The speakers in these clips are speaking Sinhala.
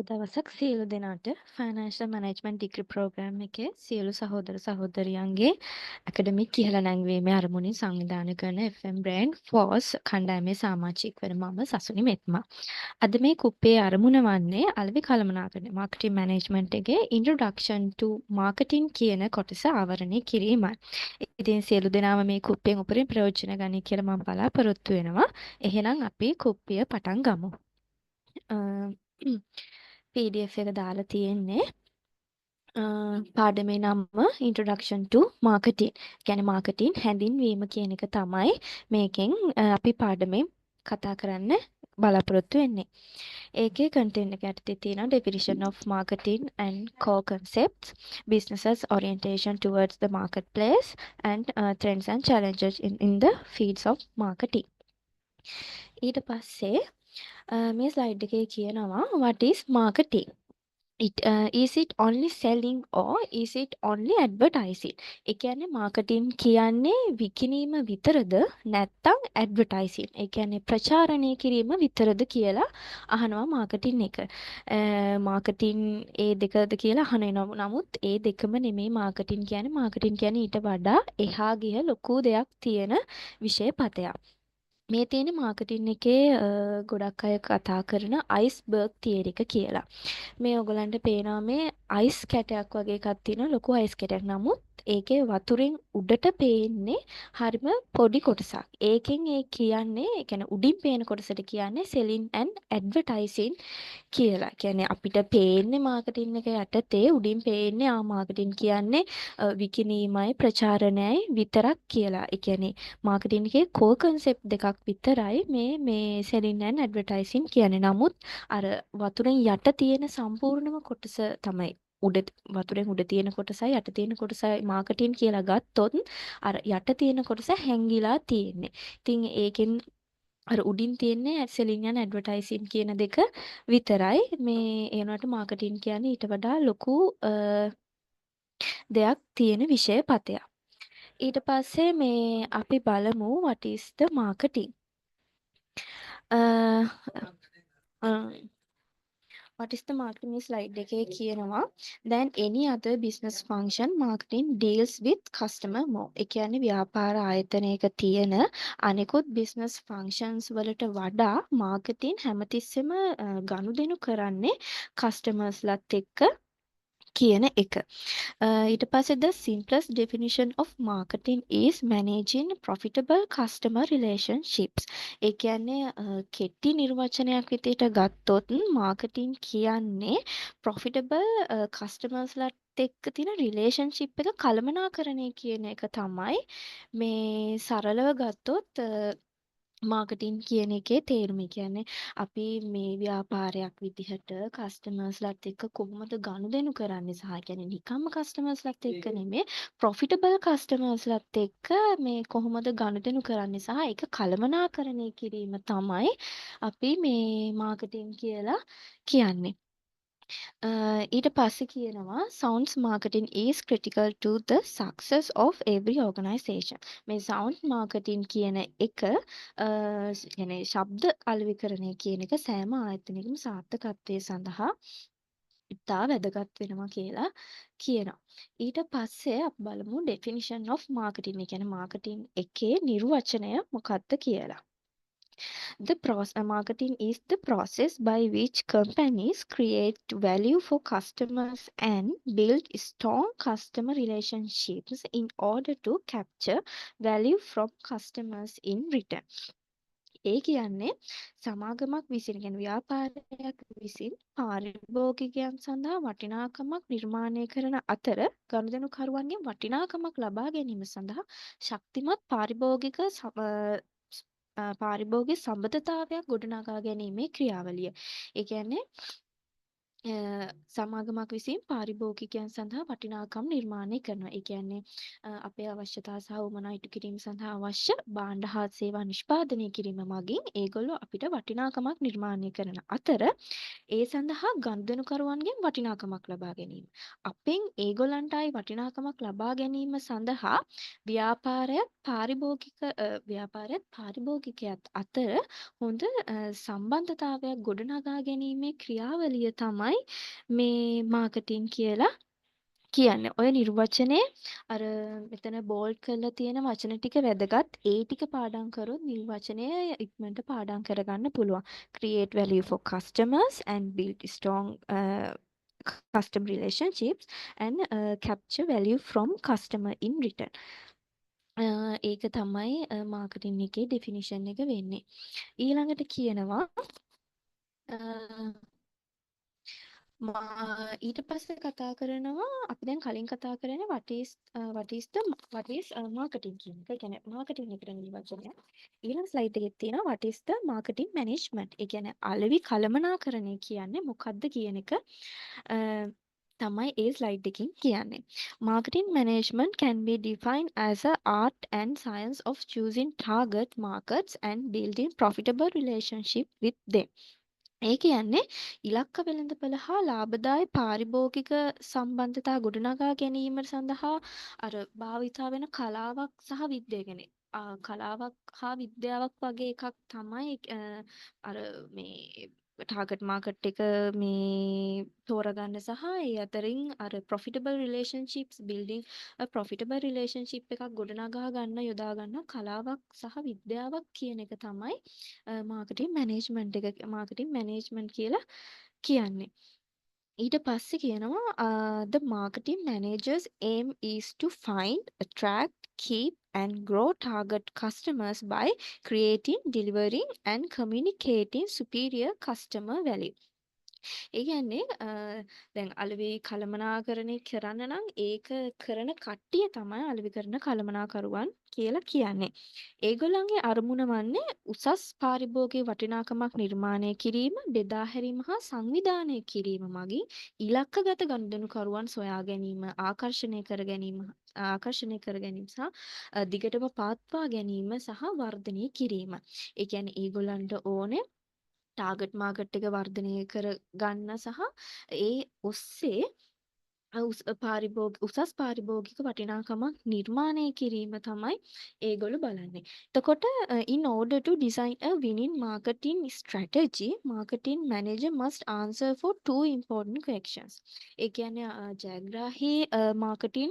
දවසක් සියලු දෙනාට ෆයිනෑන්ෂල් මැනේජ්මන්ට් ඩිග්‍රී ප්‍රෝග්‍රෑම් එකේ සියලු සහෝදර සහෝදරියන්ගේ ඇකඩමික් ඉහළ නැංවීමේ අරමුණින් සංවිධානය කරන FM බ්‍රෑන්ඩ් ෆෝස් කණ්ඩායමේ සාමාජික වන මම සසුනි මෙත්මා. අද මේ කුප්පේ අරමුණ වන්නේ අලෙවි කළමනාකරණය මාකටිං මැනේජ්මන්ට් එකේ ඉන්ට්‍රොඩක්ෂන් ටු මාකටිං කියන කොටස ආවරණය කිරීමයි. ඉතින් සියලු දෙනාම මේ කුප්පෙන් උපරිම ප්‍රයෝජන ගනී කියලා මම බලාපොරොත්තු වෙනවා. එහෙනම් අපි කුප්පිය පටන් ගමු. PDF එක දාලා තියෙන්නේ පාඩමේ නම Introduction to Marketing. කියන්නේ මාකටිං හැඳින්වීම කියන එක තමයි මේකෙන් අපි පාඩමේ කතා කරන්න බලාපොරොත්තු වෙන්නේ. ඒකේ content එක යටතේ තියෙනවා definition of marketing and core concepts, businesses orientation towards the marketplace and trends and challenges in the fields of marketing. ඊට පස්සේ මේ ස්ලයිඩ් එකේ කියනවා what is marketing? Is it only selling or is it only advertising? ඒ කියන්නේ මාකටිං කියන්නේ විකිණීම විතරද නැත්නම් ඇඩ්වර්ටයිසින්? ඒ කියන්නේ ප්‍රචාරණය කිරීම විතරද කියලා අහනවා මාකටිං එක. මාකටිං ඒ දෙකද කියලා අහනවා. නමුත් ඒ දෙකම නෙමෙයි මාකටිං කියන්නේ. මාකටිං කියන්නේ ඊට වඩා එහා ගිය ලොකු දෙයක් තියෙන විෂය පතයක්. මේ තියෙන මාකටිං එකේ ගොඩක් අය කතා කරන අයිස්බර්ග් තියරි එක කියලා. මේ ඔයගලන්ට පේනවා මේ අයිස් කැටයක් වගේ එකක් තියෙන ලොකු අයිස් කැටයක්. නමුත් ඒකේ වතුරෙන් උඩට පේන්නේ හරිම පොඩි කොටසක්. ඒකෙන් ඒ කියන්නේ ඒ කියන්නේ උඩින් පේන කොටසට කියන්නේ selling and advertising කියලා. කියන්නේ අපිට පේන්නේ මාකටිං එක යටතේ උඩින් පේන්නේ මාකටිං කියන්නේ විකිණීමයි ප්‍රචාරණයයි විතරක් කියලා. ඒ කියන්නේ මාකටිං එකේ core concept දෙකක් විතරයි මේ selling and advertising කියන්නේ. නමුත් අර වතුරෙන් යට තියෙන සම්පූර්ණම කොටස තමයි වතුරෙන් උඩ තියෙන කොටසයි යට තියෙන කොටසයි මාකටිං කියලා ගත්තොත් අර යට තියෙන කොටස හැංගිලා තියෙන්නේ. ඉතින් ඒකෙන් අර උඩින් තියෙන්නේ selling and advertising කියන දෙක විතරයි. මේ ඒ වුණාට මාකටිං කියන්නේ ඊට වඩා ලොකු දෙයක් තියෙන විෂය පතයක්. ඊට පස්සේ මේ අපි බලමු what is the marketing? what is the marketing මේ slide එකේ කියනවා then any other business function marketing deals with customer more. ඒ කියන්නේ ව්‍යාපාර ආයතනයක තියෙන අනෙකුත් business functions වලට වඩා marketing හැමතිස්සෙම ගනුදෙනු කරන්නේ customers ලත් එක්ක කියන එක. ඊට පස්සේ the simplest definition of marketing is managing profitable customer relationships. ඒ කියන්නේ කෙටි නිර්වචනයක් විදිහට ගත්තොත් marketing කියන්නේ profitable customers ලත් එක්ක තියෙන relationship එක කළමනාකරණය කියන එක තමයි මේ සරලව ගත්තොත් මාකටිං කියන එකේ තේරුම. කියන්නේ අපි මේ ව්‍යාපාරයක් විදිහට කස්ටමර්ස්ලත් එක්ක කොහොමද ගනුදෙනු කරන්නේ සහ කියන්නේ නිකම්ම කස්ටමර්ස්ලත් එක්ක නෙමෙයි ප්‍රොෆිටබල් කස්ටමර්ස්ලත් එක්ක මේ කොහොමද ගනුදෙනු කරන්නේ සහ ඒක කළමනාකරණය කිරීම තමයි අපි මේ මාකටිං කියලා කියන්නේ. ඊට පස්සේ කියනවා sounds marketing is critical to the success of every organization. මේ sound marketing කියන එක يعني ශබ්ද අලෙවිකරණය කියන එක සෑම ආයතනයකම සාර්ථකත්වයේ සඳහා ඉතා වැදගත් වෙනවා කියලා කියනවා. ඊට පස්සේ අපි බලමු definition of marketing. ඒ කියන්නේ marketing එකේ නිර්වචනය මොකක්ද කියලා. Marketing is the process by which companies create value for customers and build strong customer relationships in order to capture value from customers in return. ඒ කියන්නේ සමාගමක් විසින් කියන ව්‍යාපාරයක් විසින් පාරිභෝගිකයන් සඳහා වටිනාකමක් නිර්මාණය කරන අතර ගනුදෙනුකරුවන්ගෙන් වටිනාකමක් ලබා ගැනීම සඳහා ශක්තිමත් පාරිභෝගික සම්බන්ධතාවයක් ගොඩනගා ගැනීමේ ක්‍රියාවලිය. ඒ කියන්නේ සමාගමක් විසින් පාරිභෝගිකයන් සඳහා වටිනාකම් නිර්මාණය කරනවා. ඒ කියන්නේ අපේ අවශ්‍යතා සහ උවමනා ඉටු කිරීම සඳහා අවශ්‍ය භාණ්ඩ හා සේවා නිෂ්පාදනය කිරීම මගින් ඒගොල්ලෝ අපිට වටිනාකමක් නිර්මාණය කරන අතර ඒ සඳහා ගනුදෙනුකරුවන්ගෙන් වටිනාකමක් ලබා ගැනීම. අපෙන් ඒගොල්ලන්ට ආයි වටිනාකමක් ලබා ගැනීම සඳහා ව්‍යාපාරයත් පාරිභෝගිකයත් අතර හොඳ සම්බන්ධතාවයක් ගොඩනගා ගැනීමේ ක්‍රියාවලිය තමයි තමයි මේ මාකටිං කියලා කියන්නේ. ඔය නිර්වචනය අර මෙතන බෝල්ඩ් කරලා තියෙන වචන ටික වැදගත්. ඒ ටික පාඩම් කරොත් නිර්වචනය ඉක්මනට පාඩම් කරගන්න පුළුවන්. Create value for customers and build strong custom relationships and capture value from customer in return. ඒක තමයි මාකටිං එකේ ඩෙෆිනිෂන් එක වෙන්නේ. ඊළඟට කියනවා ඊට පස්සේ කතා කරනවා අපි දැන් කලින් කතා කරන්නේ what is marketing කියන එක. ඒ කියන්නේ මාකටිං එකට නිර්වචනය. ඊළඟ ස්ලයිඩ් එකේ තියෙනවා what is the marketing management. ඒ කියන්නේ අලෙවි කළමනාකරණය කියන්නේ මොකක්ද කියන එක තමයි ඒ ස්ලයිඩ් එකකින් කියන්නේ. Marketing management can be defined as a art and science of choosing target markets and building profitable relationship with them. ඒ කියන්නේ ඉලක්ක වෙළඳපළ හා ලාභදායී පාරිභෝගික සම්බන්ධතා ගොඩනගා ගැනීම සඳහා අර භාවිතා වෙන කලාවක් සහ විද්‍යාව කියන්නේ කලාවක් හා විද්‍යාවක් වගේ එකක් තමයි අර මේ ටාගට් මාකට් එක මේ තෝරගන්න සහ ඒ අතරින් අර profitable relationships building a profitable relationship එකක් ගොඩනගා ගන්න යොදා ගන්න කලාවක් සහ විද්‍යාවක් කියන එක තමයි මාකටිං මැනේජ්මන්ට් කියලා කියන්නේ. ඊට පස්සේ කියනවා the marketing managers aim is to find, attract, keep and grow target customers by creating, delivering and communicating superior customer value. ඒ කියන්නේ දැන් අලෙවි කළමනාකරණය කරන්න නම් ඒක කරන කට්ටිය තමයි අලෙවි කරන කළමනාකරුවන් කියලා කියන්නේ. ඒගොල්ලන්ගේ අරමුණ වන්නේ උසස් පාරිභෝගික වටිනාකමක් නිර්මාණය කිරීම, බෙදා හැරීම හා සංවිධානය කිරීම මගින් ඉලක්කගත ගනුදෙනුකරුවන් සොයා ගැනීම, ආකර්ෂණය කර ගැනීම සහ දිගටම පවත්වා ගැනීම සහ වර්ධනය කිරීම. ඒ කියන්නේ ඒගොල්ලන්ට ඕනේ ටාගට් මාකට් එක වර්ධනය කර ගන්න සහ ඒ ඔස්සේ උසස් පාරිභෝගික වටිනාකමක් නිර්මාණය කිරීම තමයි ඒගොල්ලෝ බලන්නේ. එතකොට in order to design a winning marketing strategy, marketing manager must answer for two important questions. ඒ කියන්නේ ජයග්‍රාහී මාකටිං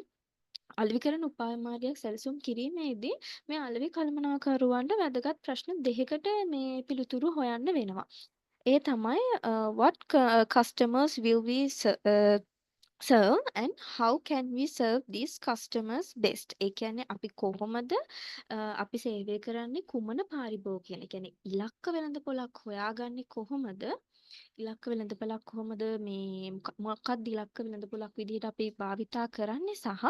අලෙවි කරන උපාය මාර්ගයක් සැලසුම් කිරීමේදී මේ අලෙවි කළමනාකරුවන්ට වැදගත් ප්‍රශ්න දෙකකට මේ පිළිතුරු හොයන්න වෙනවා. ඒ තමයි what customers will we serve and how can we serve these customers best. ඒ කියන්නේ අපි කොහොමද අපි සේවය කරන්නේ කුමන පාරිභෝගිකයන්. ඒ කියන්නේ ඉලක්ක වෙළඳපොළක් හොයාගන්නේ කොහොමද? ඉලක්ක වෙළඳපොළක් කොහොමද මේ මොකක්ද ඉලක්ක වෙළඳපොළක් විදිහට අපි භාවිතා කරන්නේ සහ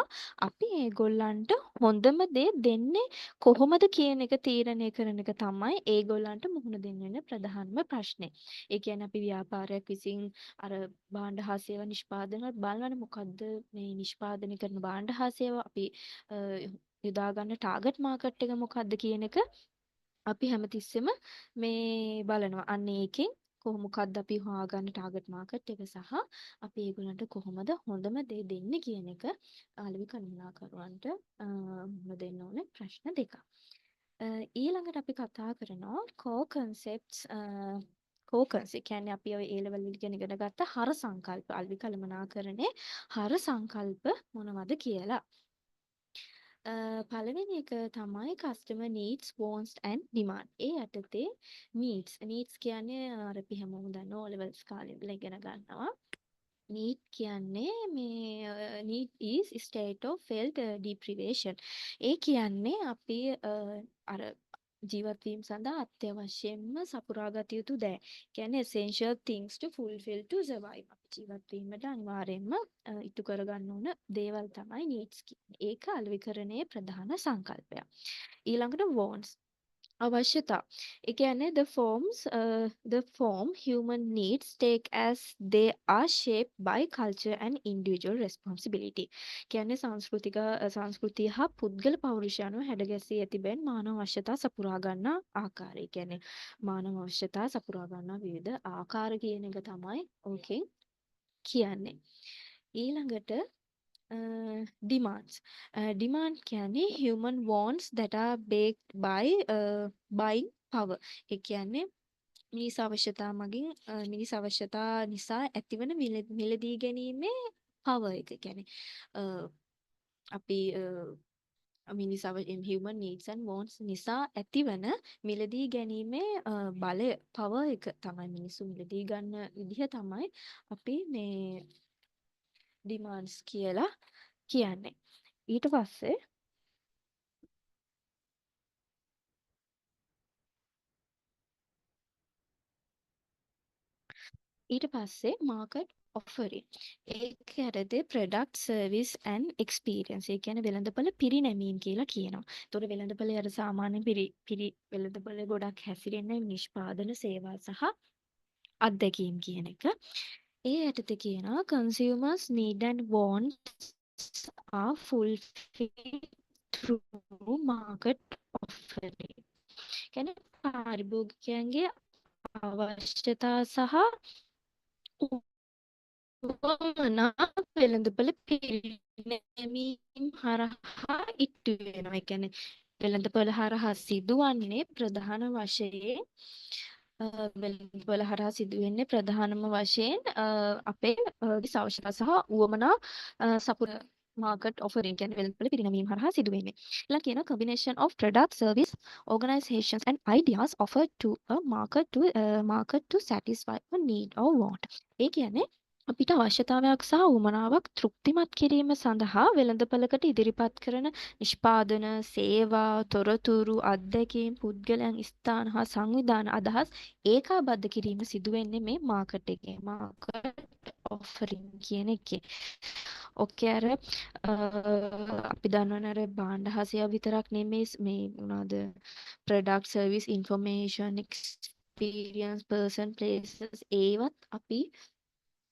අපි ඒගොල්ලන්ට හොඳම දේ දෙන්නේ කොහොමද කියන එක තීරණය කරන එක තමයි ඒගොල්ලන්ට මුහුණ දෙන්න වෙන ප්‍රධානම ප්‍රශ්නේ. ඒ කියන්නේ අපි ව්‍යාපාරයක් විසින් අර භාණ්ඩ හා සේවා නිෂ්පාදන බලන්නේ මොකද්ද මේ නිෂ්පාදනය කරන භාණ්ඩ හා සේවා අපි යොදා ගන්න ටාගට් මාකට් එක මොකද්ද කියන එක අපි හැමතිස්සෙම මේ බලනවා. අන්න ඒකෙන් මොකක්ද අපි හොයාගන්න ටාගට් මාකට් එක සහ අපි ඒගොල්ලන්ට කොහොමද හොඳම දේ දෙන්නේ කියන එක අලෙවි කළමනාකරුවන්ට මුහුණ දෙන්න ඕනේ ප්‍රශ්න දෙකක්. ඊළඟට අපි කතා කරනවා core concepts කියන්නේ අපි ඔය A level එකෙන් ඉගෙන ගත්ත හර සංකල්ප අලෙවි කළමනාකරණේ හර සංකල්ප මොනවද කියලා. පළවෙනි එක තමයි customer needs, wants and demand. ඒ යටතේ needs කියන්නේ අර අපි හැමෝම දන්න O levels කාලේ ඉඳලා ඉගෙන ගන්නවා. need කියන්නේ මේ need is state of felt deprivation. ඒ කියන්නේ අපි අර ජීවත් වීම සඳහා අත්‍යවශ්‍යම සපුරාගත යුතු දෑ. කියන්නේ essential things to fulfill to survive. අපි ජීවත් වීමට අනිවාර්යයෙන්ම ඉටු කරගන්න ඕන දේවල් තමයි needs කියන්නේ. ඒක අලෙවිකරණයේ ප්‍රධාන සංකල්පයක්. ඊළඟට wants අවශ්‍යතා. ඒ කියන්නේ the form human needs take as they are shaped by culture and individual responsibility. කියන්නේ සංස්කෘතිය හා පුද්ගල පෞරුෂයන්ව හැඩගැසී ඇති බැවින් මානව අවශ්‍යතා සපුරා ගන්නා ආකාරය. කියන්නේ මානව අවශ්‍යතා සපුරා ගන්නා විවිධ ආකාර කියන එක තමයි ඕකෙන් කියන්නේ. ඊළඟට demands. Demand කියන්නේ human wants that are backed by buying power. ඒ කියන්නේ මිනිස් අවශ්‍යතා මගින් මිනිස් අවශ්‍යතා නිසා ඇතිවන මිලදී ගැනීමේ power එක. කියන්නේ අපි මිනිස් human needs and wants නිසා ඇතිවන මිලදී ගැනීමේ බලය power එක තමයි මිනිස්සු මිලදී ගන්න විදිහ තමයි අපි මේ demands කියලා කියන්නේ. ඊට පස්සේ market offering. ඒක ඇරදී product service and experience. ඒ කියන්නේ වෙළඳපොළ පිරිනැමීම් කියලා කියනවා. ඒතකොට වෙළඳපොළේ අර සාමාන්‍ය වෙළඳපොළේ ගොඩක් හැසිරෙන්නේ නිෂ්පාදන සේවා සහ අත්දැකීම් කියන එක. ඒ යටතේ කියනවා consumers need and wants are fulfilled through market offering. කියන්නේ පාරිභෝගිකයන්ගේ අවශ්‍යතා සහ උවමනා වෙළඳපොළ පිරිනැමීම් හරහා ඉටු වෙනවා. ඒ කියන්නේ වෙළඳපොළ හරහා සිදුවන්නේ ප්‍රධාන වශයෙන් වෙළඳපොළ හරහා සිදුවෙන්නේ ප්‍රධානම වශයෙන් අපේ අවශ්‍යතා සහ උවමනා සපුර market offering කියන්නේ වෙළඳපොළ පිරිනැමීම් හරහා සිදුවෙන්නේ. ඊළඟ කියන combination of product service organizations and ideas offered to a market to satisfy a need or want. ඒ කියන්නේ අපිට අවශ්‍යතාවයක් සහ උවමනාවක් තෘප්තිමත් කිරීම සඳහා වෙළඳපළකට ඉදිරිපත් කරන නිෂ්පාදන, සේවා, තොරතුරු, අත්දැකීම්, පුද්ගලයන්, ස්ථාන හා සංවිධාන අදහස් ඒකාබද්ධ කිරීම සිදුවෙන්නේ මේ මාකට් එකේ. මාකට් ඔෆරින් කියන එකේ. ඔකේ අර අපි දන්නවනේ අර භාණ්ඩ හා සේවා විතරක් නෙමෙයි මේ මොනවාද product service information experience person places ඒවත් අපි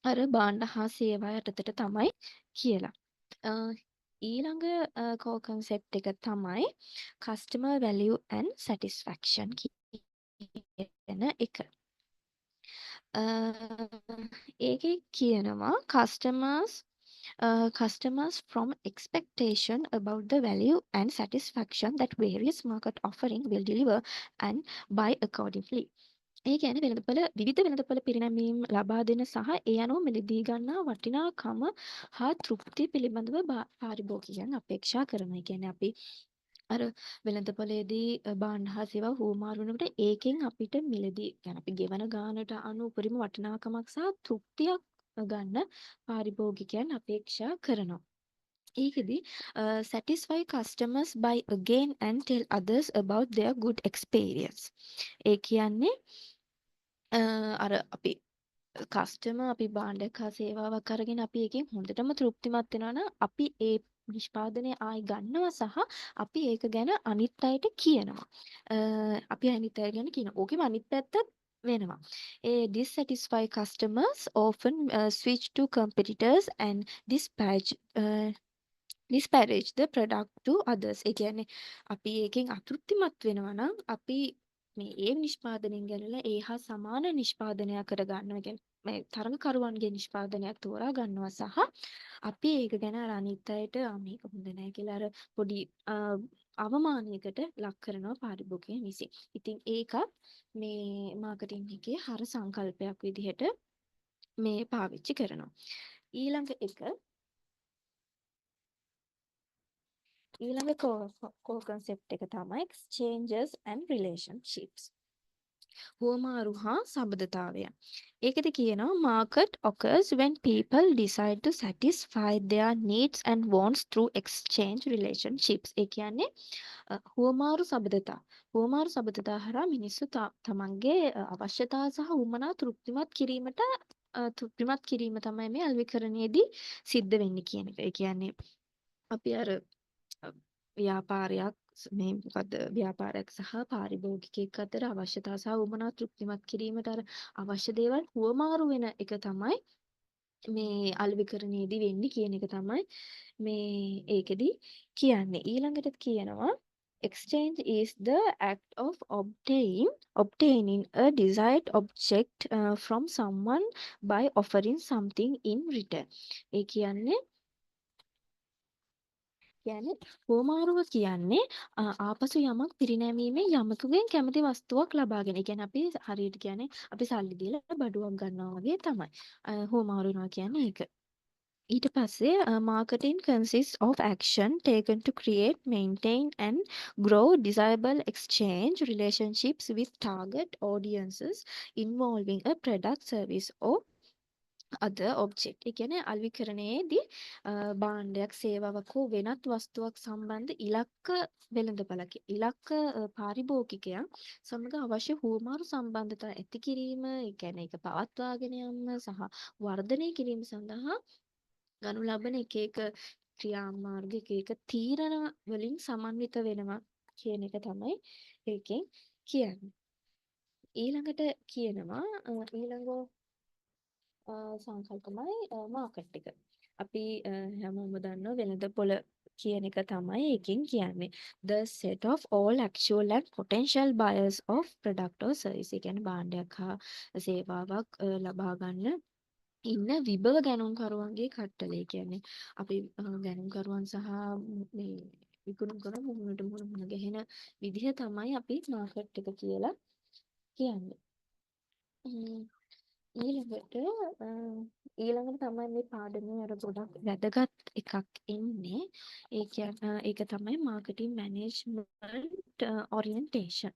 අර භාණ්ඩ හා සේවා යටතට තමයි කියලා. ඊළඟ කෝ කන්සෙප්ට් එක තමයි customer value and satisfaction කියන එක. ඒකේ කියනවා customers from expectation about the value and satisfaction that various market offering will deliver and buy accordingly. ඒ කියන්නේ විවිධ වෙළඳපොළ පිරිනැමීම් ලබා දෙන සහ ඒ අනුව මිලදී ගන්නා වටිනාකම හා තෘප්තිය පිළිබඳව පාරිභෝගිකයන් අපේක්ෂා කරනවා. ඒ කියන්නේ අපි අර වෙළඳපොළේදී භාණ්ඩ හා සේවා හුවමාරු වෙනකොට ඒකෙන් අපිට මිලදී කියන්නේ අපි ගෙවන ගානට අනුව උපරිම වටිනාකමක් සහ තෘප්තියක් ගන්න පාරිභෝගිකයන් අපේක්ෂා කරනවා. ඒකෙදි satisfy customers by again and tell others about their good experience. ඒ කියන්නේ අර අපි අපි භාණ්ඩයක් හා සේවාවක් අරගෙන අපි ඒකෙන් හොඳටම තෘප්තිමත් වෙනවා නම් අපි ඒ නිෂ්පාදනය ආයි ගන්නවා සහ අපි ඒක ගැන අනිත් අයට කියනවා. අපි අනිත් අය ගැන කියනවා. ඕකෙම අනිත් පැත්තත් වෙනවා. Dissatisfied customers often switch to competitors and disparage the product to others. ඒ කියන්නේ අපි ඒකෙන් අතෘප්තිමත් වෙනවා නම් අපි මේ ඒ නිෂ්පාදනයෙන් ගැනලා ඒ හා සමාන නිෂ්පාදනයක් කර ගන්නවා. කියන්නේ මේ තරඟකරුවන්ගේ නිෂ්පාදනයක් තෝරා ගන්නවා සහ අපි ඒක ගැන අර අනිත් අයට මේක හොඳ නැහැ කියලා අර පොඩි අවමානයකට ලක් කරනවා පාරිභෝගිකයන් විසින්. ඉතින් ඒකත් මේ මාකටිං එකේ හර සංකල්පයක් විදිහට මේ පාවිච්චි කරනවා. ඊළඟ කෝ කන්සෙප්ට් එක තමයි exchanges and relationships. හුවමාරු හා සබඳතාවය. ඒකද කියනවා market occurs when people decide to satisfy their needs and wants through exchange relationships. ඒ කියන්නේ හුවමාරු සබඳතා හරහා මිනිස්සු තමන්ගේ අවශ්‍යතා සහ උවමනා තෘප්තිමත් කිරීම තමයි මේ අල්විකරණයේදී සිද්ධ වෙන්නේ කියන එක. ඒ කියන්නේ අපි අර ව්‍යාපාරයක් සහ පාරිභෝගිකයෙක් අතර අවශ්‍යතා සහ උවමනා තෘප්තිමත් කිරීමට අර අවශ්‍ය දේවල් හුවමාරු වෙන එක තමයි මේ අල්විකරණයේදී වෙන්නේ කියන එක තමයි මේ ඒකෙදි කියන්නේ. ඊළඟට කියනවා exchange is the act of obtaining a desired object from someone by offering something in return. ඒ කියන්නේ කියන්නේ හුවමාරුව කියන්නේ ආපසු යමක් පිරිනැමීමේ යමකගෙන් කැමති වස්තුවක් ලබාගෙන. ඒ කියන්නේ අපි හරියට කියන්නේ අපි සල්ලි දීලා බඩුවක් ගන්නවා වගේ තමයි. හුවමාරු වෙනවා කියන්නේ ඒක. ඊට පස්සේ marketing consists of action taken to create, maintain and grow desirable exchange relationships with target audiences involving a product, service or other object. ඒ කියන්නේ අලෙවිකරණයේදී භාණ්ඩයක් සේවාවක් හෝ වෙනත් වස්තුවක් සම්බන්ධ ඉලක්ක වෙළඳපළක ඉලක්ක පාරිභෝගිකයන් සමග අවශ්‍ය හුවමාරු සම්බන්ධතා ඇති කිරීම, ඒ කියන්නේ ඒක පවත්වාගෙන යාම සහ වර්ධනය කිරීම සඳහා ගනු ලබන එක එක ක්‍රියාමාර්ග එක එක තීරණ වලින් සමන්විත වෙනවා කියන එක තමයි ඒකෙන් කියන්නේ. ඊළඟට කියනවා ඊළඟ සංකල්පමයි මාකට් එක. අපි හැමෝම දන්නවා වෙළඳපොළ කියන එක තමයි ඒකෙන් කියන්නේ. The set of all actual and potential buyers of product or service. ඒ කියන්නේ භාණ්ඩයක් හා සේවාවක් ලබා ගන්න ඉන්න විභව ගැනුම්කරුවන්ගේ කට්ටලේ. කියන්නේ අපි ගැනුම්කරුවන් සහ මේ විකුණුම් කරන මුහුණට මුහුණ ගැහෙන විදිහ තමයි අපි මාකට් එක කියලා කියන්නේ. ඊළඟට ඊළඟට තමයි මේ පාඩමේ අර ගොඩක් වැදගත් එකක් එන්නේ. ඒක තමයි මාකටිං මැනේජ්මන්ට් ඔරියන්ටේෂන්.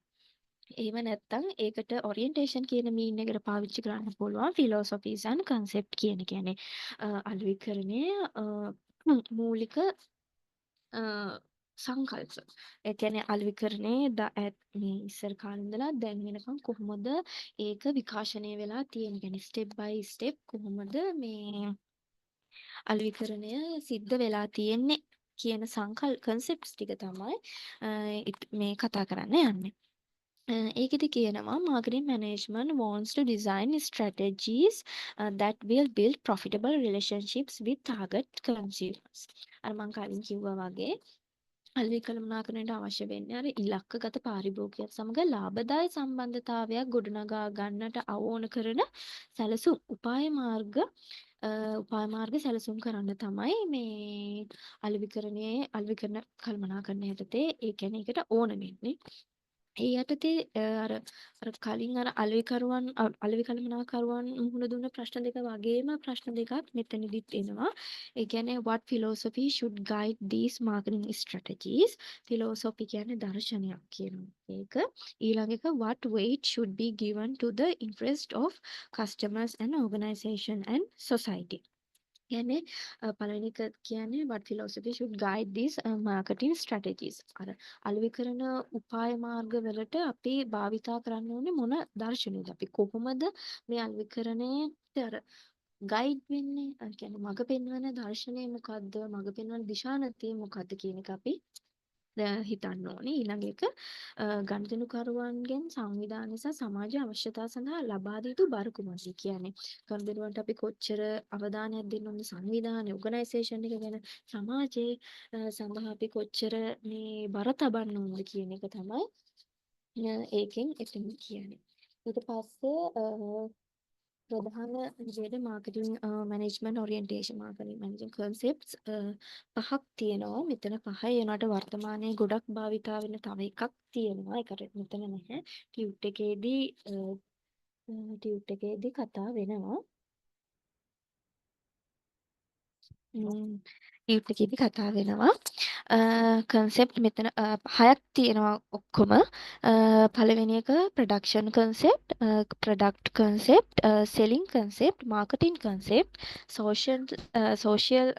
එහෙම නැත්නම් ඒකට ඔරියන්ටේෂන් කියන මීන් එකට පාවිච්චි කරන්න පුළුවන් ෆිලොසොෆීස් ඇන්ඩ් කන්සෙප්ට් කියන කියන්නේ අලෙවිකරණයේ මූලික සංකල්ප. ඒ කියන්නේ අලෙවිකරණයේ මේ ඉස්සර කාලේ ඉඳලා දැන් වෙනකම් කොහොමද ඒක විකාශනය වෙලා තියෙන්නේ? කියන්නේ ස්ටෙප් බයි ස්ටෙප් කොහොමද මේ අලෙවිකරණය සිද්ධ වෙලා තියෙන්නේ කියන කන්සෙප්ට්ස් ටික තමයි මේ කතා කරන්න යන්නේ. ඒකෙදි කියනවා marketing management wants to design strategies that will build profitable relationships with target consumers. අර මං කලින් කිව්වා වගේ අලෙවිකලමනාකරණයට අවශ්‍ය වෙන්නේ අර ඉලක්කගත පාරිභෝගිකයන් සමග ලාභදායී සම්බන්ධතාවයක් ගොඩනගා ගන්නට අවෝන කරන සැලසුම් උපාය මාර්ග සැලසුම් කරන්න තමයි මේ අලෙවිකරණ කළමනාකරණය යටතේ ඒ කියන්නේ ඒකට ඕන වෙන්නේ. ඒ යටතේ අර කලින් අර අලෙවි කළමනාකරුවන් මුහුණ දුන්න ප්‍රශ්න දෙක වගේම ප්‍රශ්න දෙකක් මෙතනදිත් එනවා. ඒ කියන්නේ what philosophy should guide these marketing strategies. philosophy කියන්නේ දර්ශනයක් කියනවා. ඒක ඊළඟ එක what weight should be given to the interest of customers and organization and society. කියන්නේ පළවෙනි එක කියන්නේ what philosophy should guide these marketing strategies. අර අලෙවිකරණ උපාය මාර්ග වලට අපි භාවිතා කරන්න ඕනේ මොන දර්ශනයද? අපි කොහොමද මේ අලෙවිකරණයට අර ගයිඩ් වෙන්නේ? කියන්නේ මඟ පෙන්වන දර්ශනය මොකද්ද? මඟ පෙන්වන දිශානතිය මොකද්ද කියන එක අපි හිතන්න ඕනේ. ඊළඟ එක ගනුදෙනුකරුවන්ගෙන් සංවිධානය සහ සමාජ අවශ්‍යතා සඳහා ලබා දී යුතු බර කුමක්ද කියන්නේ. ගනුදෙනුවන්ට අපි කොච්චර අවධානයක් දෙන්න ඕනද සංවිධානය ඕගනයිසේෂන් එක ගැන සමාජයේ සඳහා අපි කොච්චර මේ බර තබන්න ඕනද කියන එක තමයි ඒකෙන් එතන කියන්නේ. ඊට පස්සේ ප්‍රධාන විදිහට marketing management orientation marketing managing concepts පහක් තියෙනවා. මෙතන පහ ඒනට වර්තමානයේ ගොඩක් භාවිතා වෙන තව එකක් තියෙනවා. ඒකට මෙතන නැහැ. ටියුට් එකේදී කතා වෙනවා. ටියුට් එකේදී කතා වෙනවා. කන්සෙප්ට් මෙතන හයක් තියෙනවා ඔක්කොම. පළවෙනි එක production concept, product concept, selling concept, marketing concept, social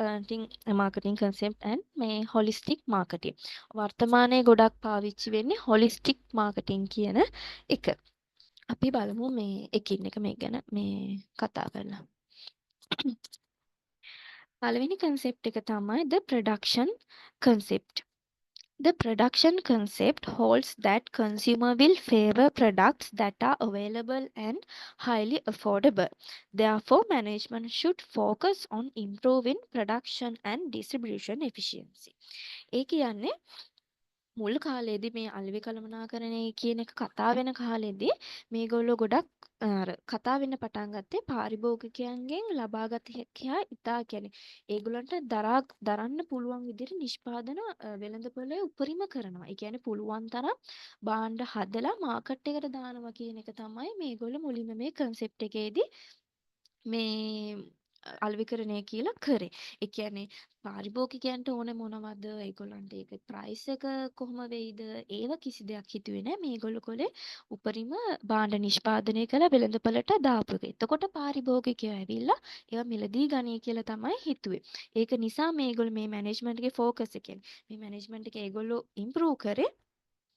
marketing concept and මේ හොලිස්ටික් මාකටිං. වර්තමානයේ ගොඩක් පාවිච්චි වෙන්නේ හොලිස්ටික් මාකටිං කියන එක. අපි බලමු මේ එකින් එක මේ ගැන මේ කතා කරලා. පළවෙනි concept එක තමයි the production concept. The production concept holds that consumer will favor products that are available and highly affordable. Therefore, management should focus on improving production and distribution efficiency. ඒ කියන්නේ මුල් කාලේදී මේ අලෙවි කළමනාකරණය කියන එක කතා වෙන කාලෙදී මේගොල්ලෝ ගොඩක් අර කතා වෙන්න පටන් ගත්තේ පාරිභෝගිකයන්ගෙන් ලබාගත හැකියා ඉතා කියන්නේ ඒගොල්ලන්ට දරන්න පුළුවන් විදිහට නිෂ්පාදන වෙළඳපොලේ උපරිම කරනවා. ඒ කියන්නේ පුළුවන් තරම් භාණ්ඩ හදලා මාකට් එකට දානවා කියන එක තමයි මේගොල්ලෝ මුලින්ම මේ concept එකේදී මේ අලෙවිකරණය කියලා කරේ. ඒ කියන්නේ පාරිභෝගිකයන්ට ඕන මොනවද? ඒගොල්ලන්ට ඒක ප්‍රයිස් එක කොහොම වෙයිද? ඒව කිසි දෙයක් හිතුවේ නැහැ. මේගොල්ලෝ කොලේ උපරිම භාණ්ඩ නිෂ්පාදනය කළ වෙළඳපළට දාපු එක. එතකොට පාරිභෝගිකයෝ ඇවිල්ලා ඒවා මිලදී ගනී කියලා තමයි හිතුවේ. ඒක නිසා මේගොල්ලෝ මේ මැනේජ්මන්ට් එකේ ફોකස් එකෙන් මේ මැනේජ්මන්ට් එක ඒගොල්ලෝ ඉම්ප්‍රූව් කරේ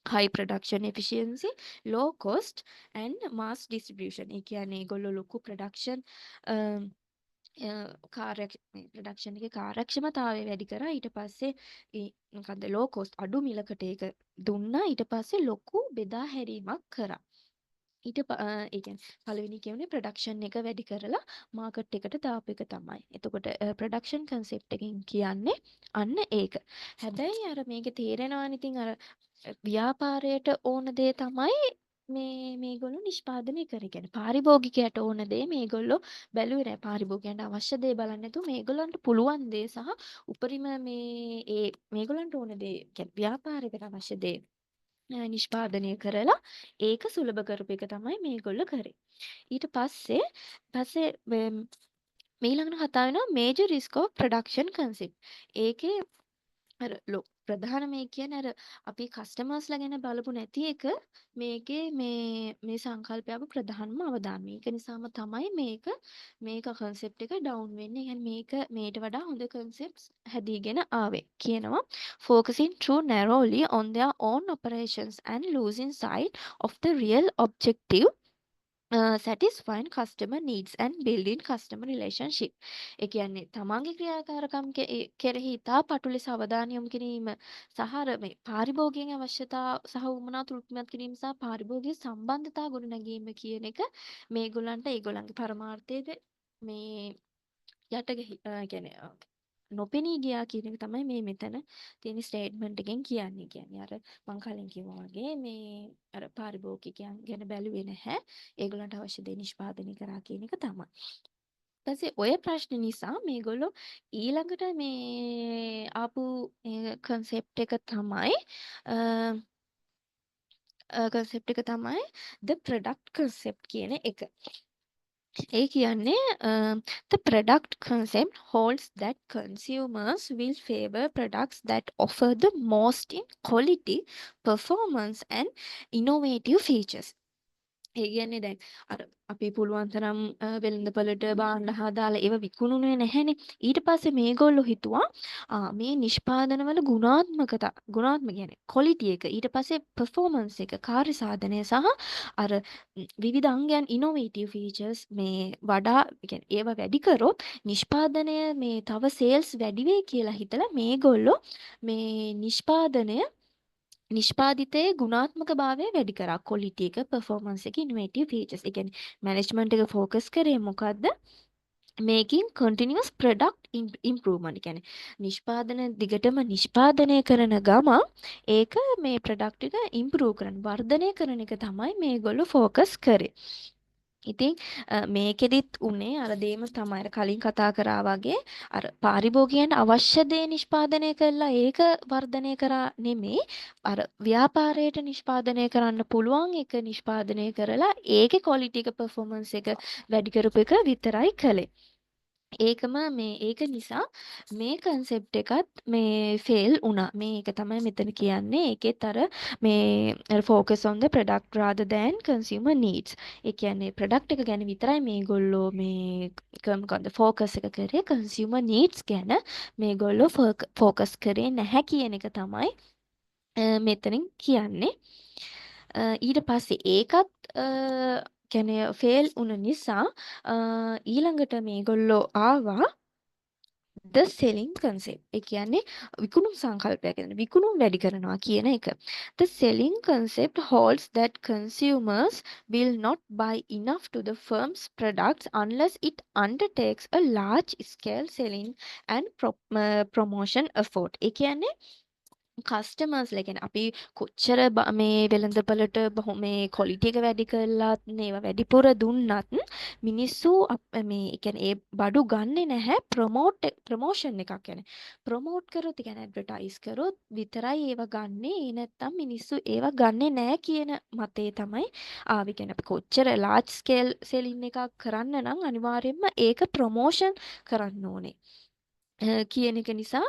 high production efficiency, low cost and mass distribution. ඒ කියන්නේ ඒගොල්ලෝ ලොකු production ප්‍රොඩක්ෂන් එකේ කාර්යක්ෂමතාවය වැඩි කරා. ඊට පස්සේ මොකද්ද low cost අඩු මිලකට ඒක දුන්නා. ඊට පස්සේ ලොකු බෙදා හැරීමක් කරා. ඒ කියන්නේ පළවෙනි කියුනේ ප්‍රොඩක්ෂන් එක වැඩි කරලා මාකට් එකට දාපු එක තමයි. එතකොට ප්‍රොඩක්ෂන් කන්සෙප්ට් එකෙන් කියන්නේ අන්න ඒක. හැබැයි අර මේකේ තේරෙනවානේ ඉතින් අර ව්‍යාපාරයට ඕන දේ තමයි මේගොල්ලෝ නිෂ්පාදනය කරේ. කියන්නේ පාරිභෝගිකයට ඕන දේ මේගොල්ලෝ බැලුවේ නැහැ. පාරිභෝගිකයන්ට අවශ්‍ය දේ බලන්නේ නැතුව මේගොල්ලන්ට පුළුවන් දේ සහ උපරිම මේගොල්ලන්ට ඕන දේ කියන්නේ ව්‍යාපාරයකට අවශ්‍ය දේ නිෂ්පාදනය කරලා ඒක සුලභ කරපු එක තමයි මේගොල්ලෝ කරේ. ඊට පස්සේ ඊළඟට කතා වෙනවා major risk of production concept. ඒකේ අර ප්‍රධාන මේ කියන්නේ අර අපි කස්ටමර්ස්ලා ගැන බලපු නැති එක මේකේ මේ සංකල්පයව ප්‍රධානම අවදානම. ඒක නිසාම තමයි මේක concept එක down වෙන්නේ. يعني මේක මේට වඩා හොඳ concepts හැදීගෙන ආවේ. කියනවා focusing too narrowly on their own operations and losing sight of the real objective satisfying customer needs and building customer relationship. ඒ කියන්නේ තමන්ගේ ක්‍රියාකාරකම් කෙරෙහි ඉතා පටු ලෙස අවධානය යොමු කිරීම සහ මේ පාරිභෝගිකයන් අවශ්‍යතා සහ උවමනා තෘප්තිමත් කිරීම සහ පාරිභෝගික සම්බන්ධතා ගොඩනැගීම කියන එක මේගොල්ලන්ට ඒගොල්ලන්ගේ පරමාර්ථයේද මේ කියන්නේ නොපෙනී ගියා කියන එක තමයි මේ මෙතන තියෙන ස්ටේට්මන්ට් එකෙන් කියන්නේ. කියන්නේ අර මං කලින් කිව්වා වගේ මේ අර පාරිභෝගිකයන් ගැන බැලුවේ නැහැ. ඒගොල්ලන්ට අවශ්‍ය දේ නිෂ්පාදනය කරා කියන එක තමයි. ඊපස්සේ ඔය ප්‍රශ්න නිසා මේගොල්ලෝ ඊළඟට මේ ආපු concept එක තමයි the product concept කියන එක. ඒ කියන්නේ the product concept holds that consumers will favor products that offer the most in quality, performance and innovative features. ඒ කියන්නේ දැන් අර අපි පුළුවන් තරම් වෙළඳපළට භාණ්ඩ හදාලා ඒව විකුණුනේ නැහැනේ. ඊට පස්සේ මේගොල්ලෝ හිතුවා මේ නිෂ්පාදනවල ගුණාත්මක කියන්නේ ක්වොලිටි එක. ඊට පස්සේ performance එක කාර්ය සාධනය සහ අර විවිධ අංගයන් ඉනෝවේටිව් ෆීචර්ස් මේ වඩා කියන්නේ ඒව වැඩි කරොත් නිෂ්පාදනය මේ තව සේල්ස් වැඩි වෙයි කියලා හිතලා මේගොල්ලෝ මේ නිෂ්පාදිතයේ ගුණාත්මක භාවය වැඩි කරා. ක්වොලිටි එක, performance එක, innovative features. ඒ කියන්නේ මැනේජ්මන්ට් එක ફોකස් කරේ මොකද්ද? making continuous product improvement. කියන්නේ නිෂ්පාදන දිගටම නිෂ්පාදනය කරන ගමන් ඒක මේ ප්‍රොඩක්ට් එක ඉම්ප්‍රූව් කරන්න, වර්ධනය කරන එක තමයි මේගොල්ලෝ ફોකස් කරේ. ඉතින් මේකෙදිත් උනේ අර දේම තමයි අර කලින් කතා කරා වගේ අර පාරිභෝගිකයන්ට අවශ්‍ය දේ නිෂ්පාදනය කළා ඒක වර්ධනය කරා නෙමෙයි අර ව්‍යාපාරයට නිෂ්පාදනය කරන්න පුළුවන් එක නිෂ්පාදනය කරලා ඒකේ ක්වොලිටි එක performance එක වැඩි කරපු එක විතරයි කළේ. ඒක නිසා මේ concept එකත් මේ fail වුණා. මේක තමයි මෙතන කියන්නේ. ඒකෙත් අර මේ focus on the product rather than consumer needs. ඒ කියන්නේ product එක ගැන විතරයි මේගොල්ලෝ මේ මොකන්ද focus එක කරේ. consumer needs ගැන මේගොල්ලෝ focus කරේ නැහැ කියන එක තමයි මෙතනින් කියන්නේ. ඊට පස්සේ ඒකත් කියන්නේ ෆේල් වුණ නිසා ඊළඟට මේගොල්ලෝ ආවා the selling concept. ඒ කියන්නේ විකුණුම් සංකල්පයක් කියන්නේ විකුණුම් වැඩි කරනවා කියන එක. The selling concept holds that consumers will not buy enough to the firm's products unless it undertakes a large scale selling and promotion effort. ඒ කියන්නේ කස්ටමර්ස්ලා කියන්නේ අපි කොච්චර මේ වෙළඳපළට මේ ක්වොලිටි එක වැඩි කරලත් ඒවා වැඩිපුර දුන්නත් මිනිස්සු මේ ඒ කියන්නේ ඒ බඩු ගන්නෙ නැහැ ප්‍රොමෝෂන් එකක් කියන්නේ ප්‍රොමෝට් කරොත් ඒ කියන්නේ ඇඩ්වර්ටයිස් කරොත් විතරයි ඒවා ගන්නෙ ඒ නැත්තම් මිනිස්සු ඒවා ගන්නෙ නැහැ කියන මතේ තමයි ආවේ. කියන්නේ අපි කොච්චර ලාර්ජ් ස්කේල් සෙලින් එකක් කරන්න නම් අනිවාර්යයෙන්ම ඒක ප්‍රොමෝෂන් කරන්න ඕනේ. කියන එක නිසා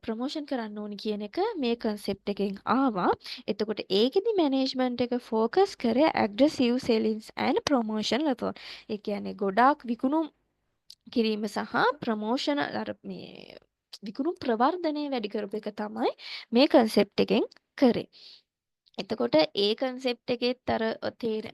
ප්‍රොමෝෂන් කරන්න ඕනි කියන එක මේ කන්සෙප්ට් එකෙන් ආවා. එතකොට ඒකෙදි මැනේජ්මන්ට් එක ફોකස් කරේ ඇග්‍රෙසිව් සෙලින්ස් ඇන්ඩ් ප්‍රොමෝෂන් ලෙවල්. ඒ කියන්නේ ගොඩාක් විකුණුම් කිරීම සහ ප්‍රොමෝෂන් අර මේ විකුණුම් ප්‍රවර්ධනය වැඩි කරපු එක තමයි මේ කන්සෙප්ට් එකෙන් කරේ. එතකොට ඒ කන්සෙප්ට් එකෙත් අර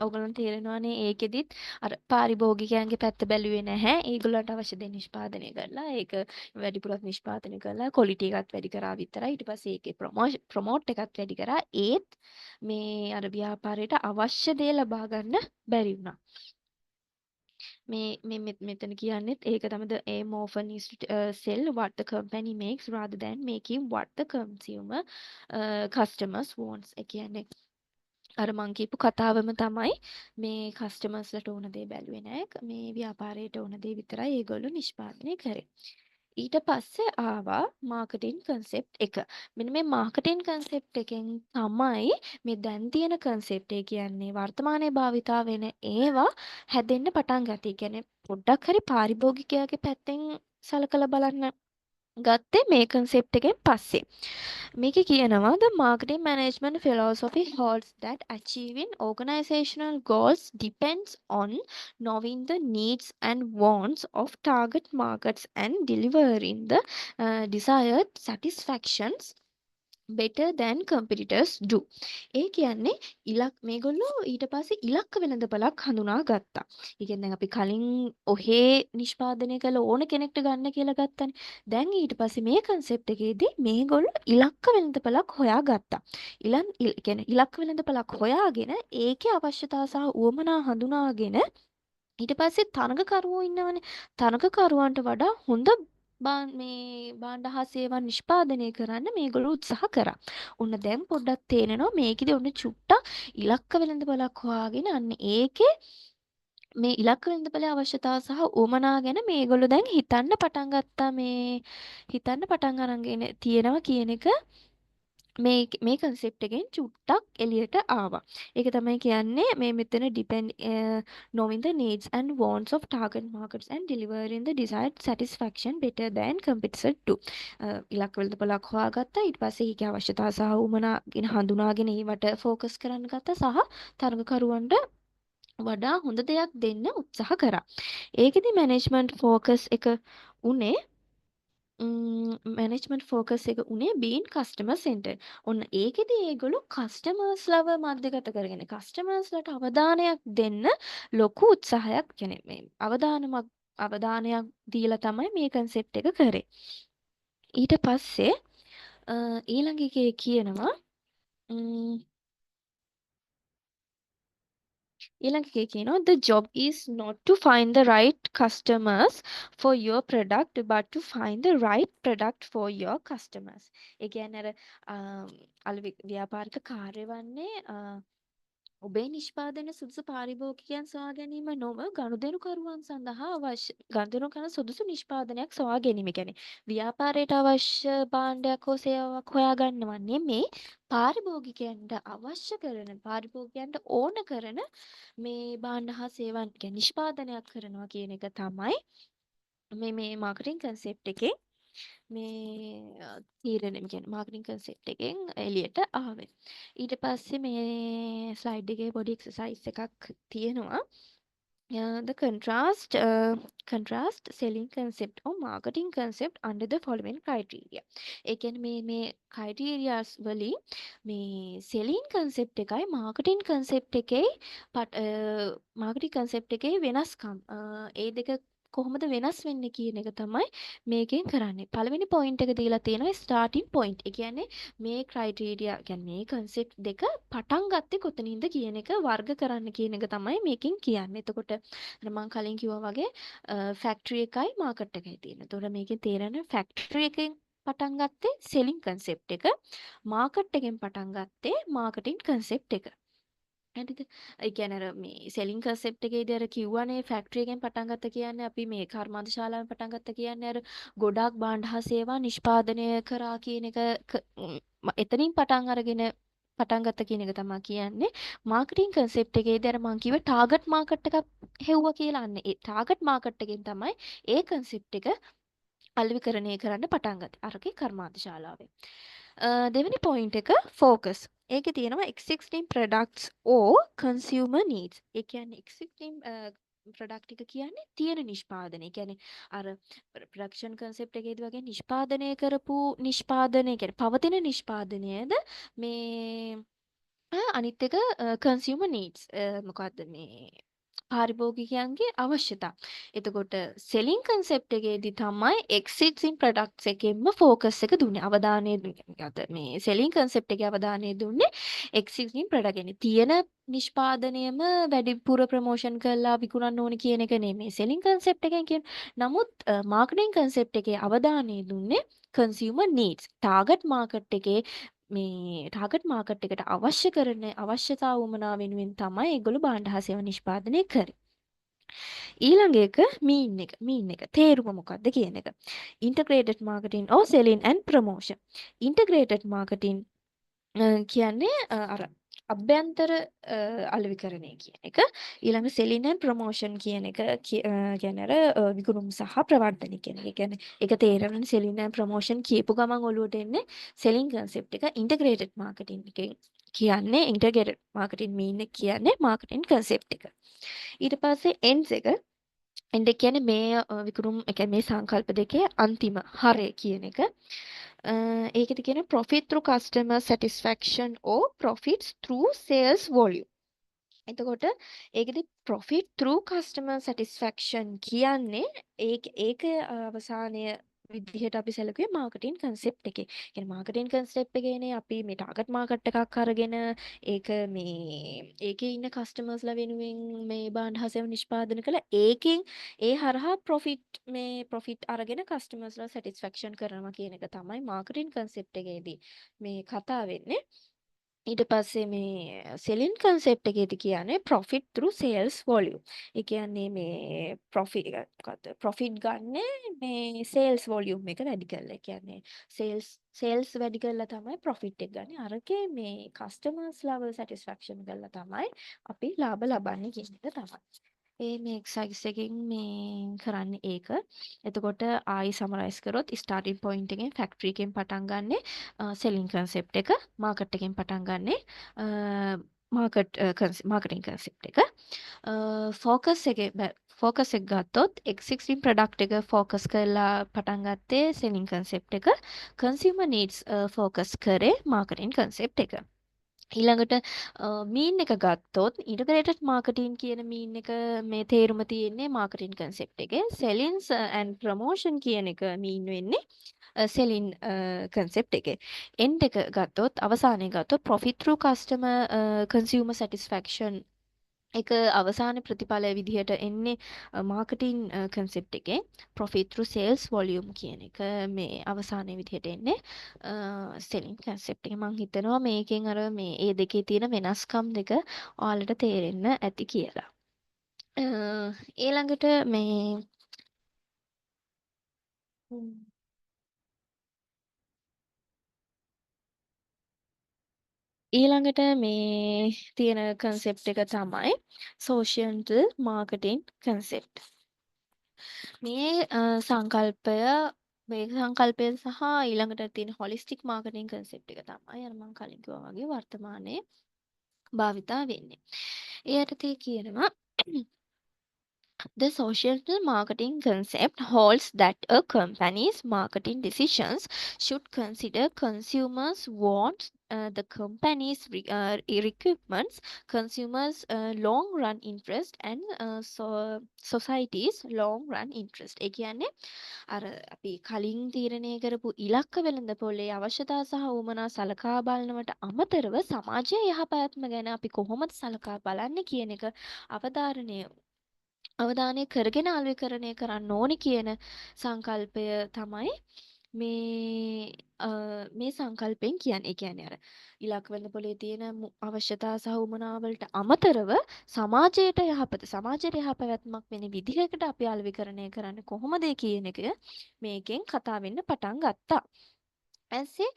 ඔයගලන්ට තේරෙනවානේ ඒකෙදිත් අර පාරිභෝගිකයන්ගේ පැත්ත බැලුවේ නැහැ. ඒගොල්ලන්ට අවශ්‍ය දේ නිෂ්පාදනය කරලා ඒක වැඩිපුරත් නිෂ්පාදනය කරලා ක්වොලිටි එකත් වැඩි කරා විතරයි. ඊට පස්සේ ඒකේ ප්‍රොමෝට් එකත් වැඩි කරා. ඒත් මේ අර ව්‍යාපාරයට අවශ්‍ය දේ ලබා ගන්න බැරි වුණා. මෙතන කියන්නෙත් ඒක තමයි the aim of an is to sell what the company makes rather than making what the consumer customers wants. ඒ කියන්නේ අර මං කියපු කතාවම තමයි මේ කස්ටමර්ස්ලට ඕන දේ බැලුවේ නෑ. මේ ව්‍යාපාරයට ඕන දේ විතරයි ඒගොල්ලෝ නිෂ්පාදනය කරේ. ඊට පස්සේ ආවා මාකටිං කන්සෙප්ට් එක. මෙන්න මේ මාකටිං කන්සෙප්ට් එකෙන් තමයි මේ දැන් තියෙන කන්සෙප්ට් ඒ කියන්නේ වර්තමානයේ භාවිතා වෙන ඒවා හැදෙන්න පටන් ගත්තේ. ඒ කියන්නේ පොඩ්ඩක් හරි පාරිභෝගිකයාගේ පැත්තෙන් සලකලා බලන්න ගත්තේ මේ කන්සෙප්ට් එකෙන් පස්සේ. මේකේ කියනවා the marketing management philosophy holds that achieving organizational goals depends on knowing the needs and wants of target markets and delivering the desired satisfactions better than competitors do. ඒ කියන්නේ මේගොල්ලෝ ඊට පස්සේ ඉලක්ක වෙළඳපළක් හඳුනා ගත්තා. ඒ කියන්නේ දැන් අපි කලින් ඔහේ නිෂ්පාදනය කළ ඕන කෙනෙක්ට ගන්න කියලා ගත්තනේ. දැන් ඊට පස්සේ මේ කන්සෙප්ට් එකේදී මේගොල්ලෝ ඉලක්ක වෙළඳපළක් හොයාගත්තා. කියන්නේ ඉලක්ක වෙළඳපළක් හොයාගෙන ඒකේ අවශ්‍යතා සහ උවමනා හඳුනාගෙන ඊට පස්සේ තරඟකරුවෝ ඉන්නවනේ. තරඟකරුවන්ට වඩා හොඳ මේ භාණ්ඩ හා සේවා නිෂ්පාදනය කරන්න මේගොල්ලෝ උත්සාහ කරා. ඔන්න දැන් පොඩ්ඩක් තේරෙනවා මේකෙදි ඔන්න චුට්ටක් ඉලක්ක වෙළඳපළක් හොයාගෙන අන්න ඒකේ මේ ඉලක්ක වෙළඳපොලේ අවශ්‍යතාව සහ උවමනා ගැන මේගොල්ලෝ දැන් හිතන්න පටන් ගත්තා. මේ හිතන්න පටන් අරගෙන තියෙනවා කියන එක මේ කන්සෙප්ට් එකෙන් චුට්ටක් එළියට ආවා. ඒක තමයි කියන්නේ මේ මෙතන depend knowing the needs and wants of target markets and delivering the desired satisfaction better than competitors do. ඉලක්ක වෙළඳපොලක් හොයාගත්තා. ඊට පස්සේ ඒකේ අවශ්‍යතාව සහ උවමනා ගැන හඳුනාගෙන ඒවට ફોකස් කරන්න ගත්තා සහ තරඟකරුවන්ට වඩා හොඳ දෙයක් දෙන්න උත්සාහ කරා. ඒකෙදි මැනේජ්මන්ට් ෆෝකස් එක උනේ being customer centered. ඔන්න ඒකෙදි ඒගොල්ලෝ කස්ටමර්ස්ලව මධ්‍යගත කරගෙන කස්ටමර්ස්ලට අවධානයක් දෙන්න ලොකු උත්සාහයක් කියන්නේ මේ අවධානයක් දීලා තමයි මේ කන්සෙප්ට් එක කරේ. ඊට පස්සේ ඊළඟ එකේ කියනවා ඊළඟ එකේ කියනවා the job is not to find the right customers for your product but to find the right product for your customers. ඒ කියන්නේ අර ව්‍යාපාරික කාර්ය වන්නේ ඔබේ නිෂ්පාදන සුදුසු පාරිභෝගිකයන් සොයා ගැනීම නොව ගනුදෙනුකරුවන් සඳහා ගනුදෙනු කරන සුදුසු නිෂ්පාදනයක් සොයා ගැනීම. කියන්නේ ව්‍යාපාරයට අවශ්‍ය භාණ්ඩයක් හෝ සේවාවක් හොයාගන්නව නෙමේ පාරිභෝගිකයන්ට අවශ්‍ය කරන පාරිභෝගිකයන්ට ඕන කරන මේ භාණ්ඩ හා සේවා කියන්නේ නිෂ්පාදනයක් කරනවා කියන එක තමයි මේ මාකටිං කන්සෙප්ට් එකේ මේ තීරණය කියන්නේ මාකටිං කන්සෙප්ට් එකෙන් එළියට ආවේ. ඊට පස්සේ මේ ස්ලයිඩ් එකේ පොඩි එක්සර්සයිස් එකක් තියෙනවා. The contrast selling concept or marketing concept under the following criteria. ඒ කියන්නේ මේ criterias වලින් මේ selling concept එකයි marketing concept එකේ marketing concept එකේ වෙනස්කම් ඒ දෙක කොහොමද වෙනස් වෙන්නේ කියන එක තමයි මේකෙන් කරන්නේ. පළවෙනි පොයින්ට් එක දීලා තියෙනවා ස්ටාර්ටින් පොයින්ට්. ඒ කියන්නේ මේ ක්‍රයිටීරියා කියන්නේ මේ කන්සෙප්ට් දෙක පටන් ගත්තේ කොතනින්ද කියන එක වර්ග කරන්න කියන එක තමයි මේකෙන් කියන්නේ. එතකොට මම කලින් කිව්වා වගේ ෆැක්ටරි එකයි මාකට් එකයි තියෙනවා. එතකොට මේකේ තේරෙන ෆැක්ටරි එකෙන් පටන් ගත්තේ selling concept එක. market එකෙන් පටන් ගත්තේ marketing concept එක. හරිද? ඒ කියන්නේ අර මේ selling concept එකේදී අර කිව්වනේ factory එකෙන් පටන් ගත්ත කියන්නේ අපි මේ කර්මාන්ත ශාලාවෙන් පටන් ගත්ත කියන්නේ අර ගොඩාක් භාණ්ඩ හා සේවා නිෂ්පාදනය කරා කියන එක එතනින් පටන් අරගෙන පටන් ගත්ත කියන එක තමයි කියන්නේ. මාකටිං concept එකේදී අර මං කිව්ව target market එකක් හෙව්වා කියලා. අන්න ඒ target market එකෙන් තමයි ඒ concept එක අලෙවිකරණය කරන්න පටන් ගත්තේ. අරගේ කර්මාන්ත ශාලාවේ. දෙවෙනි පොයින්ට් එක focus. ඒකේ තියෙනවා existing products or consumer needs. ඒ කියන්නේ existing ප්‍රොඩක්ට් එක කියන්නේ තියෙන නිෂ්පාදනය. ඒ කියන්නේ අර ප්‍රොඩක්ෂන් concept එකේදී වගේ නිෂ්පාදනය කරපු නිෂ්පාදනය කියන්නේ පවතින නිෂ්පාදනයද මේ අනිත් එක consumer needs මොකද්ද මේ පාරිභෝගිකයන්ගේ අවශ්‍යතා. එතකොට selling concept එකේදී තමයි existing products එකෙන්ම focus එක දුන්නේ. අවධානය මේ selling concept එකේ අවධානය දුන්නේ existing product කියන්නේ තියෙන නිෂ්පාදනයම වැඩිපුර ප්‍රමෝෂන් කරලා විකුණන්න ඕනේ කියන එක නෙමෙයි selling concept එකෙන් කියන්නේ. නමුත් marketing concept එකේ අවධානය දුන්නේ consumer needs. target market එකේ මේ ටාගට් මාකට් එකට අවශ්‍ය කරන අවශ්‍යතා වුමනා වෙනුවෙන් තමයි ඒගොල්ලෝ භාණ්ඩ හා සේවා නිෂ්පාදනය කරේ. ඊළඟ එක මීන් එක තේරුම මොකක්ද කියන එක. integrated marketing or selling and promotion. integrated marketing කියන්නේ අර අභ්‍යන්තර අලෙවිකරණය කියන එක. ඊළඟ selling and promotion කියන එක කියන්නේ අර විකුණුම් සහ ප්‍රවර්ධන කියන එක. කියන්නේ ඒක තේරෙන්නේ selling and promotion කියපු ගමන් ඔලුවට එන්නේ selling concept එක. integrated marketing එකෙන් කියන්නේ integrated marketing mean එක කියන්නේ marketing concept එක. ඊට පස්සේ ends එක එන්ඩ් කියන්නේ මේ විකුණුම් ඒ කියන්නේ මේ සංකල්ප දෙකේ අන්තිම හරය කියන එක. ඒකෙදි කියන profit through customer satisfaction or profits through sales volume. එතකොට ඒකෙදි profit through customer satisfaction කියන්නේ ඒක අවසානය විදිහට අපි සැලකුවේ මාකටිං concept එකේ. කියන්නේ මාකටිං concept එකේනේ අපි මේ target market එකක් අරගෙන ඒක මේ ඒකේ ඉන්න customers ලා වෙනුවෙන් මේ භාණ්ඩ හා සේවා නිෂ්පාදනය කළා. ඒකෙන් ඒ හරහා profit අරගෙන customers ලා satisfaction කරනවා කියන එක තමයි මාකටිං concept එකේදී මේ කතා වෙන්නේ. ඊට පස්සේ මේ selling concept එකේදී කියන්නේ profit through sales volume. ඒ කියන්නේ මේ profit ගන්න මේ sales volume එක වැඩි කරලා. ඒ කියන්නේ sales වැඩි කරලා තමයි profit එක ගන්න. අරකේ මේ customers level satisfaction කරලා තමයි අපි ලාභ ලබන්නේ කියන එක තමයි. මේ එක්සයිස් එකෙන් මේ කරන්නේ ඒක. එතකොට ආයි සමරයිස් කරොත් ස්ටාර්ටින් පොයින්ට් එකෙන් ෆැක්ටරි එකෙන් පටන් ගන්නෙ සෙලින් කන්සෙප්ට් එක, මාකට් එකෙන් පටන් ගන්නෙ මාකටිං කන්සෙප්ට් එක. ෆෝකස් එක ගත්තොත් එක්සිස්ටිං ප්‍රොඩක්ට් එක ෆෝකස් කරලා පටන් ගත්තේ සෙලින් කන්සෙප්ට් එක. කන්සියුමර් නීඩ්ස් ෆෝකස් කරේ මාකටිං කන්සෙප්ට් එක. ඊළඟට මීන් එක ගත්තොත් ඉන්ටග්‍රේටඩ් මාකටිං කියන මීන් එක මේ තේරුම තියෙන්නේ මාකටිං කන්සෙප්ට් එකේ. සෙලින්ස් ඇන්ඩ් ප්‍රොමෝෂන් කියන එක මීන් වෙන්නේ සෙලින් කන්සෙප්ට් එකේ. එන්ඩ් එක ගත්තොත් අවසානයේ ගත්තොත් profit through customer consumer satisfaction එක අවසාන ප්‍රතිඵලය විදිහට එන්නේ මාකටිං කන්සෙප්ට් එකේ profit through sales volume කියන එක මේ අවසානයේ විදිහට එන්නේ selling concept එක. මම හිතනවා මේකෙන් අර මේ ඒ දෙකේ තියෙන වෙනස්කම් දෙක ඔයාලට තේරෙන්න ඇති කියලා. ඊළඟට මේ ඊළඟට මේ තියෙන කන්සෙප්ට් එක තමයි social marketing concept. මේ සංකල්පය සහ ඊළඟට තියෙන holistic marketing concept එක තමයි අර මම කලින් කිව්වා වගේ වර්තමානයේ භාවිතා වෙන්නේ. ඒ යටතේ කියනවා The social marketing concept holds that a company's marketing decisions should consider consumers' wants, the company's requirements, consumers' long-run interest, and society's long-run interest. ඒ කියන්නේ අර අපි කලින් තීරණය කරපු ඉලක්ක වෙළඳපොලේ අවශ්‍යතා සහ උවමනා සලකා බලනවට අමතරව සමාජයේ යහපැවැත්ම ගැන අපි කොහොමද සලකා බලන්නේ කියන එක අවධානය කරගෙන අලෙවිකරණය කරන්න ඕනි කියන සංකල්පය තමයි මේ මේ සංකල්පෙන් කියන්නේ. ඒ කියන්නේ අර ඉලක්ක වෙන්න පොලේ තියෙන අවශ්‍යතා සහ උවමනා වලට අමතරව සමාජයට යහපත සමාජයට යහපැවැත්මක් වෙන විදිහකට අපි අලෙවිකරණය කරන්නේ කොහොමද කියන එක මේකෙන් කතා වෙන්න පටන් ගත්තා. ඇස්සේ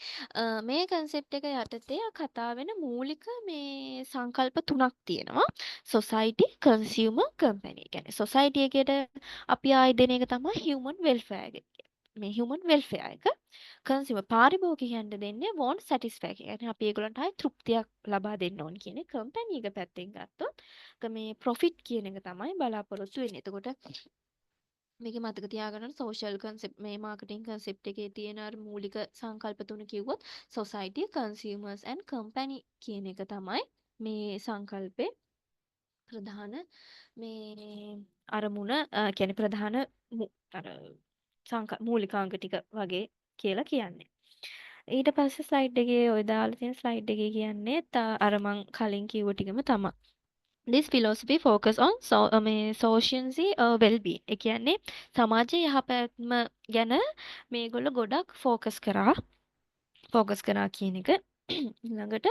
මේ කන්සෙප්ට් එක යටතේ කතා වෙන මූලික මේ සංකල්ප තුනක් තියෙනවා. Society, consumer, company. කියන්නේ සොසයිටි එකට අපි ආයෙ දෙන එක තමයි හියුමන් වෙල්ෆෙයාර් එක. මේ හියුමන් වෙල්ෆෙයාර් එක. කන්සියුමර් පාරිභෝගිකයන්ට දෙන්නේ වෝන්ට් සැටිස්ෆයි. කියන්නේ අපි ඒගොල්ලන්ට ආයෙ තෘප්තියක් ලබා දෙන්න ඕන කියන කම්පැනි එක පැත්තෙන් ගත්තොත් මේ ප්‍රොෆිට් කියන එක තමයි බලාපොරොත්තු වෙන්නේ. එතකොට මේක මතක තියාගන්න සෝෂල් කන්සෙප්ට් මේ මාකටිං කන්සෙප්ට් එකේ තියෙන අර මූලික සංකල්ප තුන කිව්වොත් සොසයිටි කන්සියුමර්ස් ඇන්ඩ් කම්පැනි කියන එක තමයි මේ සංකල්පේ ප්‍රධාන මේ අරමුණ කියන්නේ ප්‍රධාන අර මූලිකාංග ටික වගේ කියලා කියන්නේ. ඊට පස්සේ ස්ලයිඩ් එකේ ඔය දාලා තියෙන ස්ලයිඩ් එකේ කියන්නේ අර මං කලින් කිව්ව ටිකම තමයි. This philosophy focus on මේ society well-being. ඒ කියන්නේ සමාජයේ යහපැවැත්ම ගැන මේගොල්ලෝ ගොඩක් focus කරා කියන එක. ඊළඟට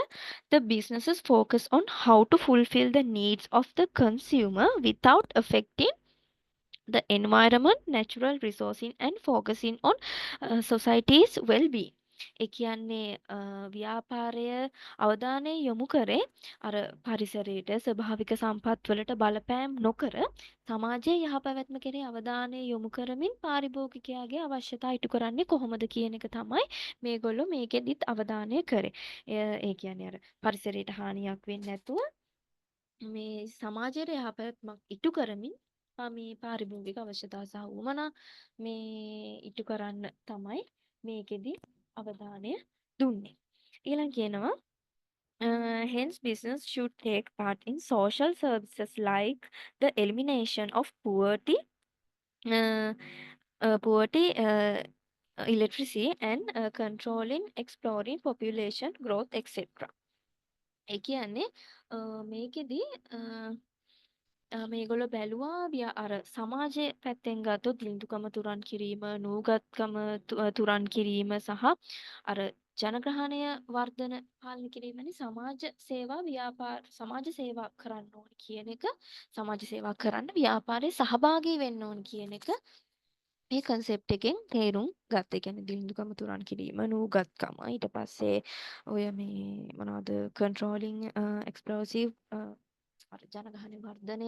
the businesses focus on how to fulfill the needs of the consumer without affecting the environment, natural resourcing and focusing on society's well-being. ඒ කියන්නේ ව්‍යාපාරය අවධානය යොමු කරේ අර පරිසරයට ස්වභාවික සම්පත් වලට බලපෑම් නොකර සමාජයේ යහපැවැත්ම කෙරේ අවධානය යොමු කරමින් පාරිභෝගිකයාගේ අවශ්‍යතා ඉටු කරන්නේ කොහොමද කියන එක තමයි මේගොල්ලෝ මේකෙදිත් අවධානය කරේ. ඒ කියන්නේ අර පරිසරයට හානියක් වෙන්නේ නැතුව මේ සමාජයට යහපැවැත්මක් ඉටු කරමින් මේ පාරිභෝගික අවශ්‍යතා සහ උවමනා මේ ඉටු කරන්න තමයි මේකෙදි අවධානය දුන්නේ. ඊළඟ කියනවා hence business should take part in social services like the elimination of uh, poverty illiteracy and controlling exploring population growth etc. ඒ කියන්නේ මේකෙදි මේගොල්ලෝ බැලුවා අර සමාජයේ පැත්තෙන් ගත්තොත් දිළිඳුකම තුරන් කිරීම, නූගත්කම තුරන් කිරීම සහ අර ජනග්‍රහණය වර්ධන පාලනය කිරීමනේ සමාජ සේවා කරන්න ඕන කියන එක සමාජ සේවා කරන්න ව්‍යාපාරයේ සහභාගී වෙන්න ඕන කියන එක මේ කන්සෙප්ට් එකෙන් තේරුම් ගත්තා. ඒ කියන්නේ දිළිඳුකම තුරන් කිරීම, නූගත්කම ඊට පස්සේ ඔය මේ මොනවද controlling explosive අර ජනගහනය වර්ධනය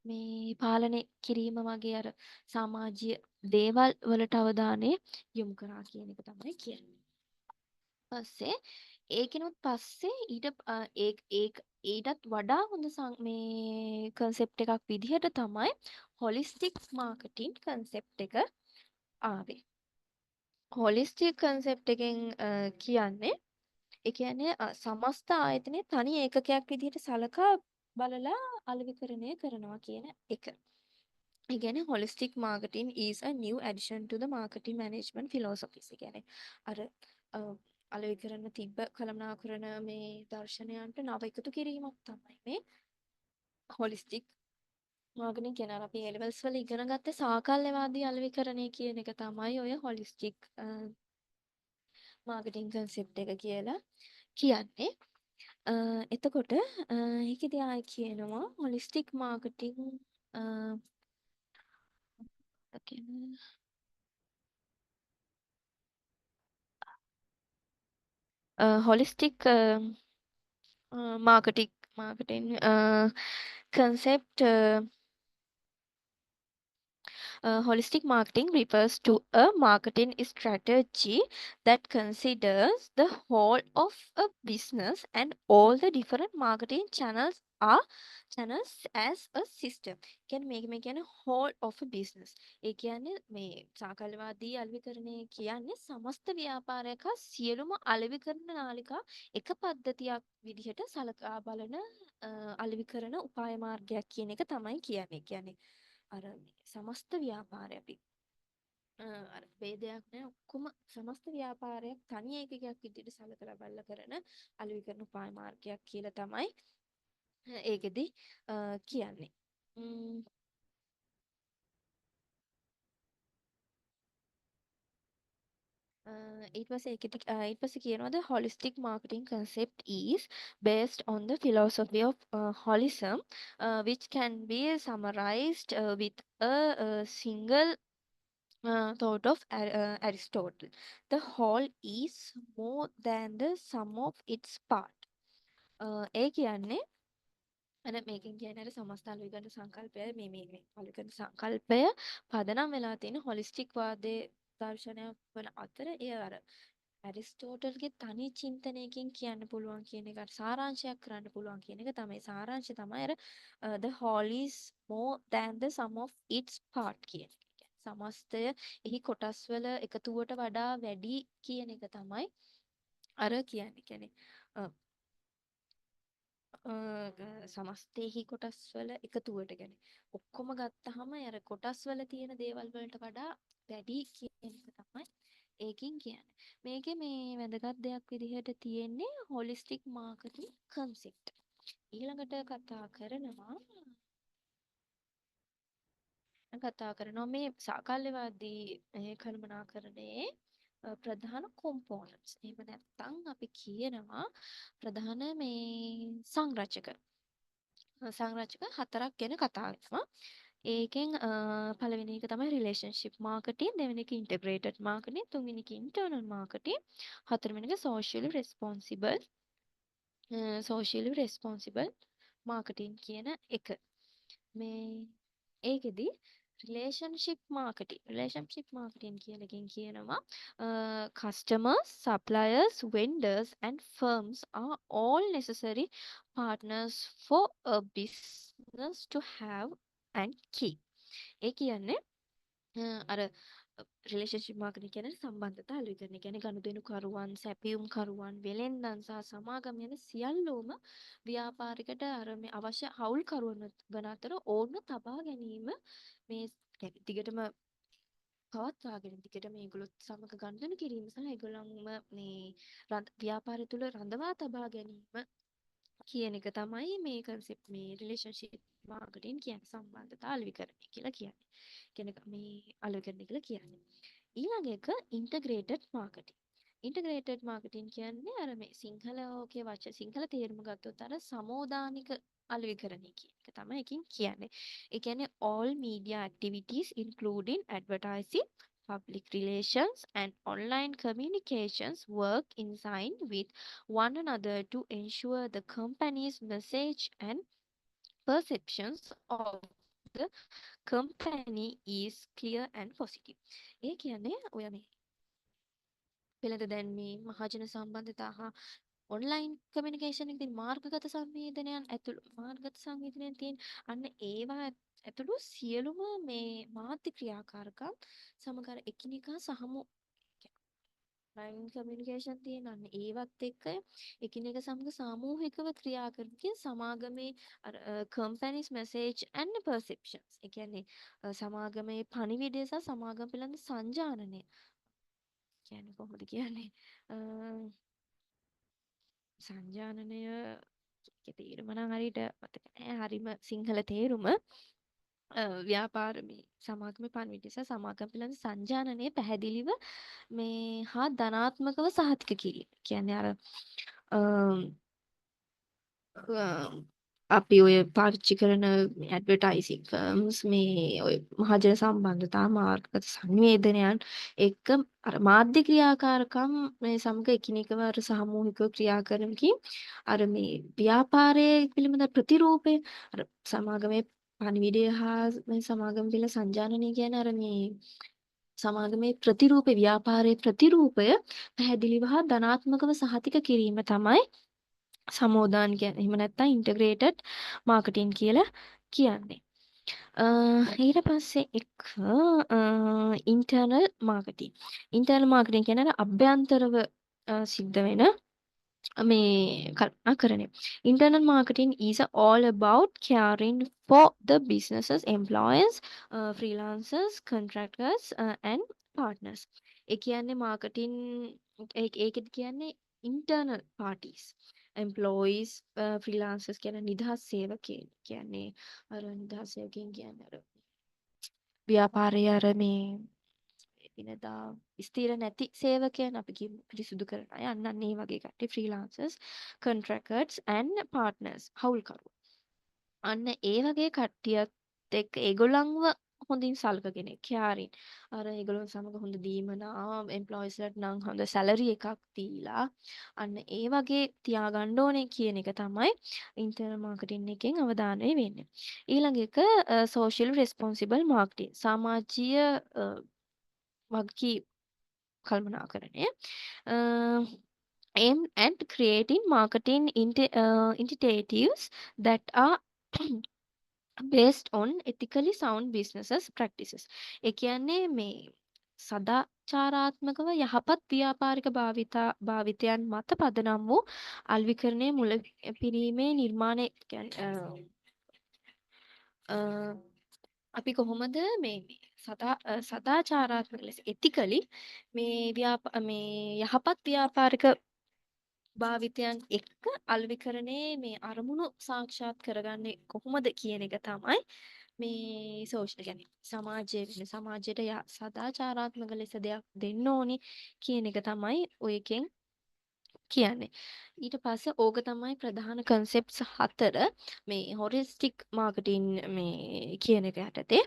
මේ පාලනය කිරීම වගේ අර සමාජීය දේවල් වලට අවධානය යොමු කරා කියන එක තමයි කියන්නේ. පස්සේ ඒකිනුත් පස්සේ ඊටත් වඩා හොඳ මේ කන්සෙප්ට් එකක් විදිහට තමයි හොලිස්ටික් මාකටිං කන්සෙප්ට් එක ආවේ. හොලිස්ටික් කන්සෙප්ට් එකෙන් කියන්නේ ඒ කියන්නේ සමස්ත ආයතනය තනි ඒකකයක් විදිහට සලකා බලලා අලෙවිකරණය කරනවා කියන එක. ඒ කියන්නේ holistic marketing is a new addition to the marketing management philosophies. ඒ කියන්නේ අර අලෙවිකරණ තිබ්බ කළමනාකරන මේ දර්ශනයන්ට නව එකතු කිරීමක් තමයි මේ holistic marketing කියන අපි A levels වල ඉගෙන ගත්තේ සාකල්‍යවාදී අලෙවිකරණය කියන එක තමයි ඔය holistic marketing concept එක කියලා කියන්නේ. එතකොට ඒකෙදි ආයි කියනවා holistic marketing holistic marketing concept holistic marketing refers to a marketing strategy that considers the whole of a business and all the different marketing channels as a system. කියන්නේ මේ කියන්නේ whole of a business. ඒ කියන්නේ මේ සාකල්‍යවාදී අලෙවිකරණය කියන්නේ සමස්ත ව්‍යාපාරයක සියලුම අලෙවිකරණ නාලිකා එක පද්ධතියක් විදිහට සලකා බලන අලෙවිකරණ උපාය මාර්ගයක් කියන එක තමයි කියන්නේ. කියන්නේ අර සමස්ත ව්‍යාපාරය අපි අර ભેදයක් නෑ ඔක්කොම සමස්ත ව්‍යාපාරයක් තනි ඒකකයක් විදිහට සලකලා බලලා කරන අලෙවිකරණ උපාය මාර්ගයක් කියලා තමයි ඒකෙදි කියන්නේ. ඊට පස්සේ ඊට පස්සේ කියනවා the holistic marketing concept is based on the philosophy of holism, which can be summarized with a single thought of Aristotle. The whole is more than the sum of its part. ඒ කියන්නේ අර මේකෙන් කියන්නේ අර සමස්ත අලුයකන සංකල්පය මේ අලුයකන සංකල්පය පදනම් වෙලා තියෙන හොලිස්ටික් වාදයේ දර්ශනය වන අතර එය අර ඇරිස්ටෝටල්ගේ තනි චින්තනයකින් කියන්න පුළුවන් කියන එක සාරාංශයක් කරන්න පුළුවන් කියන එක තමයි සාරාංශය තමයි අර the whole is more than the sum of its part කියන එක. සමස්තය එහි කොටස්වල එකතුවට වඩා වැඩි කියන එක තමයි අර කියන්නේ. කියන්නේ සමස්තයේහි කොටස් වල එකතුවට කියන්නේ ඔක්කොම ගත්තාම අර කොටස් වල තියෙන දේවල් වලට වඩා වැඩි කියන එක තමයි ඒකින් කියන්නේ. මේකේ මේ වැදගත් දෙයක් විදිහට තියෙන්නේ holistic marketing concept. ඊළඟට කතා කරනවා මේ සාකල්‍යවාදී කළමනාකරණයේ ප්‍රධාන කොම්පෝනන්ට්ස්. එහෙම නැත්නම් අපි කියනවා ප්‍රධාන මේ සංරචක හතරක් ගැන කතා වෙනවා. ඒකෙන් පළවෙනි එක තමයි රිලේෂන්ෂිප් මාකටිං, දෙවෙනි එක ඉන්ටග්‍රේටඩ් මාකටිං, තුන්වෙනි එක ඉන්ටර්නල් මාකටිං, හතරවෙනි එක සෝෂියලි රෙස්පොන්සිබල් මාකටිං කියන එක. මේ ඒකෙදි රිලේෂන්ෂිප් මාකටිං කියන එකෙන් කියනවා customers, suppliers, vendors and firms are all necessary partners for a business to have and keep. ඒ කියන්නේ අර රිලේෂන්ෂිප් මාකටිං කියන්නේ සම්බන්ධතා අලුයි කරන. ඒ කියන්නේ ගනුදෙනු කරුවන්, සැපියුම් කරුවන්, වෙළෙන්දන් සහ සමාගම් යන සියල්ලෝම ව්‍යාපාරිකට අර මේ අවශ්‍ය හවුල් කරුවන් වන අතර ඕන්න තබා ගැනීම මේ දිගටම පවත්වාගෙන දිගට මේගොල්ලොත් සමග ගනුදෙනු කිරීම සහ ඒගොල්ලන්ම මේ ව්‍යාපාරය තුළ රඳවා තබා ගැනීම කියන එක තමයි මේ concept මේ රිලේෂන්ෂිප් මාකටිං කියන්නේ සම්බන්ධතා අලෙවිකරණය කියලා කියන්නේ. කියන්නේ මේ අලෙවිකරණය කියලා කියන්නේ. ඊළඟ එක ඉන්ටග්‍රේටඩ් මාකටිං. ඉන්ටග්‍රේටඩ් මාකටිං කියන්නේ අර මේ සිංහල තේරුම ගත්තොත් අර සමෝදානික අලෙවිකරණය කියන එක තමයි එකකින් කියන්නේ. ඒ කියන්නේ all media activities including advertising, public relations and online communications work in sync with one another to ensure the company's message and perceptions of the company is clear and positive. ඒ කියන්නේ ඔය මේ පෙළට දැන්වීම, මහජන සම්බන්ධතා හා ඔන්ලයින් කමියුනිකේෂන් එකේ තියෙන මාර්ගගත සංවේදනයන් තියෙන අන්න ඒවා ඇතුළු සියලුම මේ මාධ්‍ය ක්‍රියාකාරකම් සමග අර එකිනෙකා ලයින් කමියුනිකේෂන් තියෙන අන්න ඒවත් එක්ක එකිනෙක සමග සාමූහිකව ක්‍රියා කරන සමාගමේ අර කම්පැනිස් මෙසේජ් ඇන්ඩ් පර්සෙප්ෂන්ස්. ඒ කියන්නේ සමාගමේ පණිවිඩය සහ සමාගම පිළිබඳ සංජානනය කියන්නේ කොහොමද කියන්නේ සංජානනය තේරුම නම් හරියට මතක නෑ හරිම සිංහල තේරුම ව්‍යාපාර මේ සමාගමේ පණිවිඩය සහ සමාගම පිළිබඳ සංජානනය පැහැදිලිව මේ හා ධනාත්මකව සහතික කිරීම. කියන්නේ අර අපි ඔය පාවිච්චි කරන ඇඩ්වර්ටයිසින් ෆර්ම්ස් මේ ඔය මහජන සම්බන්ධතා මාර්ගගත සංවේදනයන් එක්ක අර මාධ්‍ය ක්‍රියාකාරකම් මේ සමග එකිනෙකව අර සාමූහිකව ක්‍රියා කරනකින් අර මේ ව්‍යාපාරයේ පිළිබඳ ප්‍රතිරූපය අර සමාගමේ පණිවිඩය හා මේ සමාගම පිළ සංජානනය කියන අර මේ සමාගමේ ප්‍රතිරූපේ ව්‍යාපාරයේ ප්‍රතිරූපය පැහැදිලිව හා ධනාත්මකව සහතික කිරීම තමයි සමෝදාන කියන්නේ. එහෙම නැත්නම් ඉන්ටග්‍රේටඩ් මාකටිං කියලා කියන්නේ. ඊට පස්සේ එක ඉන්ටර්නල් මාකටිං. ඉන්ටර්නල් මාකටිං කියන්නේ අර අභ්‍යන්තරව සිද්ධ වෙන මේ කල්පනා කරන්නේ. Internal marketing is all about caring for the businesses, employees, freelancers, contractors and partners. ඒ කියන්නේ මාකටිං ඒකෙදි කියන්නේ internal parties. employees, freelancers කියන නිදහස් සේවකයන් කියන්නේ අර නිදහස් සේවකයන් කියන්නේ අර ව්‍යාපාරයේ අර මේ එදිනෙදා ස්ථිර නැති සේවකයන් අපි කියමු පිරිසුදු කරන අය අන්න ඒ වගේ කට්ටිය freelancers contractors and partners හවුල්කරු අන්න ඒ වගේ කට්ටියත් එක්ක ඒගොල්ලන්ව හොඳින් සලකගෙන caring අර ඒගොල්ලන් සමග හොඳ දීමනා එම්ප්ලොයිස්ලට නම් හොඳ සැලරි එකක් දීලා අන්න ඒ වගේ තියාගන්න ඕනේ කියන එක තමයි ඉන්ටර්නල් මාකටිං එකෙන් අවධානය වෙන්නේ. ඊළඟ එක social responsible marketing සමාජීය වගකී කළමනාකරණය aimed at creating marketing initiatives that are based on ethically sound businesses practices. ඒ කියන්නේ මේ සදාචාරාත්මකව යහපත් ව්‍යාපාරික භාවිතයන් මත පදනම් වූ අල්විකරණයේ මුල පිරීමේ නිර්මාණය අපි කොහොමද මේ සදාචාරාත්මක ලෙස ethically මේ යහපත් ව්‍යාපාරික භාවිතයන් එක්ක අල්විකරණේ මේ අරමුණු සාක්ෂාත් කරගන්නේ කොහොමද කියන එක තමයි මේ සෝෂල් කියන්නේ සමාජයට සදාචාරාත්මක ලෙස දෙයක් දෙන්න ඕනි කියන එක තමයි ඔයකෙන් කියන්නේ. ඊට පස්සේ ඕක තමයි ප්‍රධාන කන්සෙප්ට්ස් 4 මේ හොරිස්ටික් මාකටිං මේ කියන එක යටතේ.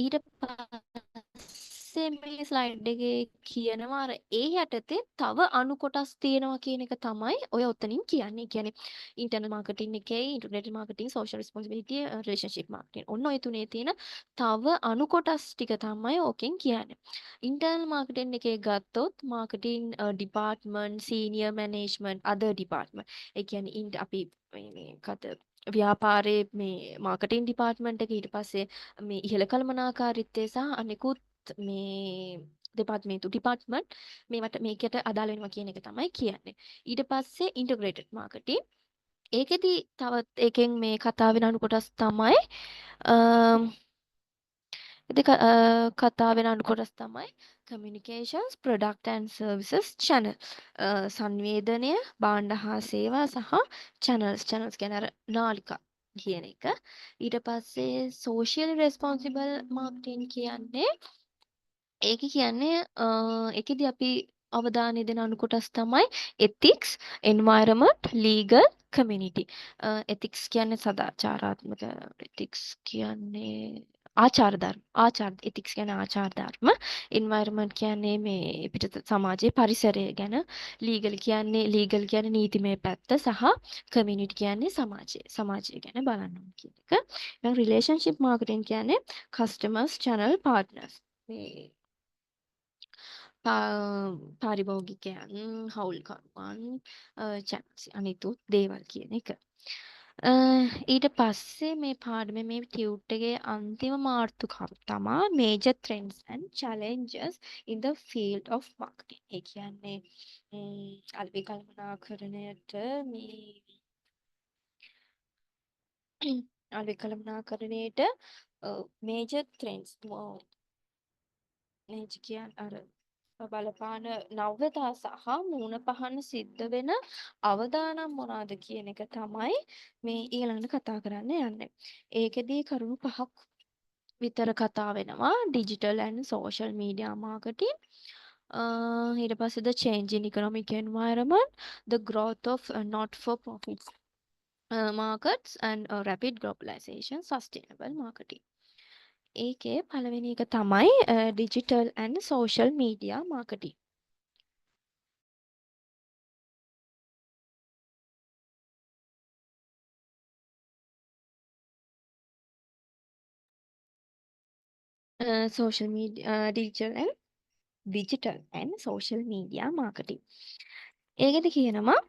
ඊට පස්සේ මේ ස්ලයිඩ් එකේ කියනවා අර ඒ යටතේ තව අණු කොටස් තියෙනවා කියන එක තමයි ඔය ඔතනින් කියන්නේ. කියන්නේ ඉන්ටර්නල් මාකටිං එකේ integrated marketing, social රිස්පොන්සිබිලිටි, relationship marketing. ඔන්න ඔය තුනේ තියෙන තව අණු කොටස් ටික තමයි ඕකෙන් කියන්නේ. ඉන්ටර්නල් මාකටිං එකේ ගත්තොත් marketing department, senior management, other department. ඒ කියන්නේ අපි මේ ව්‍යාපාරයේ මේ මාකටිං ඩිපාර්ට්මන්ට් එක ඊට පස්සේ මේ ඉහළ කළමනාකාරීත්වය සහ අනිකුත් මේ ඩිපාර්ට්මන්ට් මේකට අදාළ වෙනවා කියන එක තමයි කියන්නේ. ඊට පස්සේ ඉන්ටිග්‍රේටඩ් මාකටිං. ඒකෙදි තවත් එකෙන් මේ කතා වෙන අනු කොටස් තමයි කතා වෙන අනු කොටස් තමයි communications, product and services channel. සංවේදනය, භාණ්ඩ හා සේවා සහ channels කියන්නේ අර නාලිකා කියන එක. ඊට පස්සේ social responsible marketing කියන්නේ ඒකෙදි අපි අවධානය දෙන අනු කොටස් තමයි ethics, environment, legal, community. ethics කියන්නේ සදාචාරාත්මක ethics කියන්නේ ethics කියන්නේ ආචාර ධර්ම. environment කියන්නේ මේ පිටත සමාජයේ පරිසරය ගැන. legal කියන්නේ නීතිමය පැත්ත සහ community කියන්නේ සමාජය ගැන බලන්න ඕන කියන එක. ඊළඟ relationship marketing කියන්නේ customers, channel, partners. මේ පාරිභෝගිකයන්, හවුල්කරුවන්, අනිතුත් දේවල් කියන එක. ඊට පස්සේ මේ පාඩමේ මේ ටියුට් එකේ අන්තිම මාතෘකාව තමා major trends and challenges in the field of marketing. ඒ කියන්නේ අල්පි කළමනාකරණයට major trends අර බලපාන නව්‍යතා සහ මූණ පහන සිද්ධ වෙන අවදානම් මොනවාද කියන එක තමයි මේ ඊළඟට කතා කරන්න යන්නේ. ඒකෙදී කරුණු 5ක් විතර කතා වෙනවා. digital and social media marketing. ඊට පස්සේ the change in economic environment, the growth of not for profit markets and rapid globalization, sustainable marketing. ඒකේ පළවෙනි එක තමයි digital and social media marketing. social media digital and social media marketing. ඒකෙදි කියනවා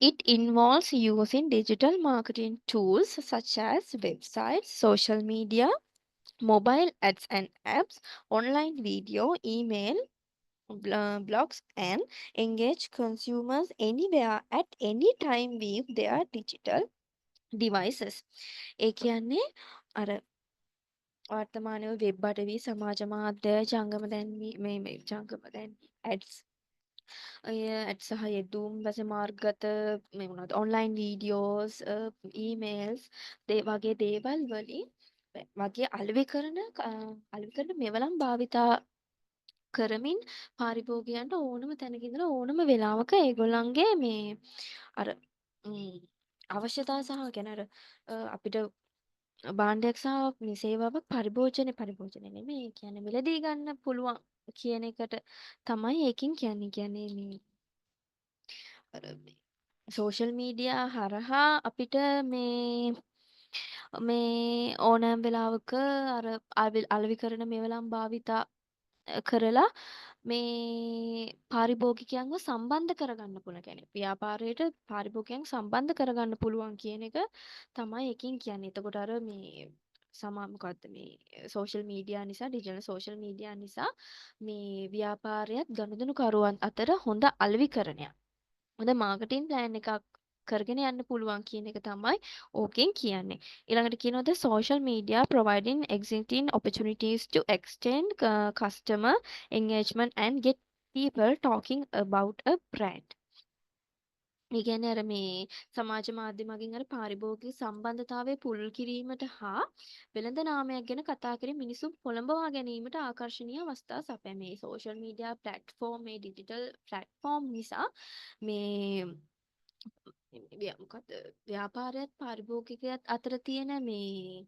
it involves using digital marketing tools such as websites, social media, mobile ads and apps, online video, email, blogs and engage consumers anywhere at any time with their digital devices. ඒ කියන්නේ අර වර්තමානයේ වෙබ් අඩවි සමාජ මාධ්‍ය ජංගම දැන්වීම් ads ads සහ යෙදුම් පස්සේ මාර්ගගත මේ මොනවද online videos emails වගේ දේවල් වලින් වගේ අලෙවි කරන මෙවලම් භාවිතා කරමින් පාරිභෝගිකයන්ට ඕනම තැනක ඉඳලා ඕනම වෙලාවක ඒගොල්ලන්ගේ මේ අර අවශ්‍යතාව සහ කියන්නේ අර අපිට භාණ්ඩයක් සහ මේ සේවාවක් පරිභෝජනය නෙමෙයි කියන්නේ මිලදී ගන්න පුළුවන් කියන එකට තමයි ඒකෙන් කියන්නේ මේ අර සෝෂල් මීඩියා හරහා අපිට මේ ඕනෑම වෙලාවක අර අලෙවි කරන මෙවලම් භාවිතා කරලා මේ පාරිභෝගිකයන්ව සම්බන්ධ කරගන්න පුළුවන්. කියන්නේ ව්‍යාපාරයට පාරිභෝගිකයන් සම්බන්ධ කරගන්න පුළුවන් කියන එක තමයි එකකින් කියන්නේ. එතකොට අර මේ මොකද්ද මේ සෝෂල් මීඩියා නිසා ඩිජිටල් සෝෂල් මීඩියා නිසා මේ ව්‍යාපාරයත් ගනුදෙනුකරුවන් අතර හොඳ අලෙවිකරණයක්. හොඳ මාකටිං ප්ලෑන් එකක් කරගෙන යන්න පුළුවන් කියන එක තමයි ඕකෙන් කියන්නේ. ඊළඟට කියනවා the social media providing existing opportunities to extend customer engagement and get people talking about a brand. ඒ කියන්නේ අර මේ සමාජ මාධ්‍ය මගින් අර පාරිභෝගික සම්බන්ධතාවය පුළුල් කිරීමට හා වෙළඳ නාමයක් ගැන කතා කිරීම මිනිසුන් පොළඹවා ගැනීමට ආකර්ශනීය අවස්ථා සපයන මේ සෝෂල් මීඩියා ප්ලැට්ෆෝම් මේ ඩිජිටල් ප්ලැට්ෆෝම් නිසා මේ මොකද ව්‍යාපාරයත් පාරිභෝගිකයත් අතර තියෙන මේ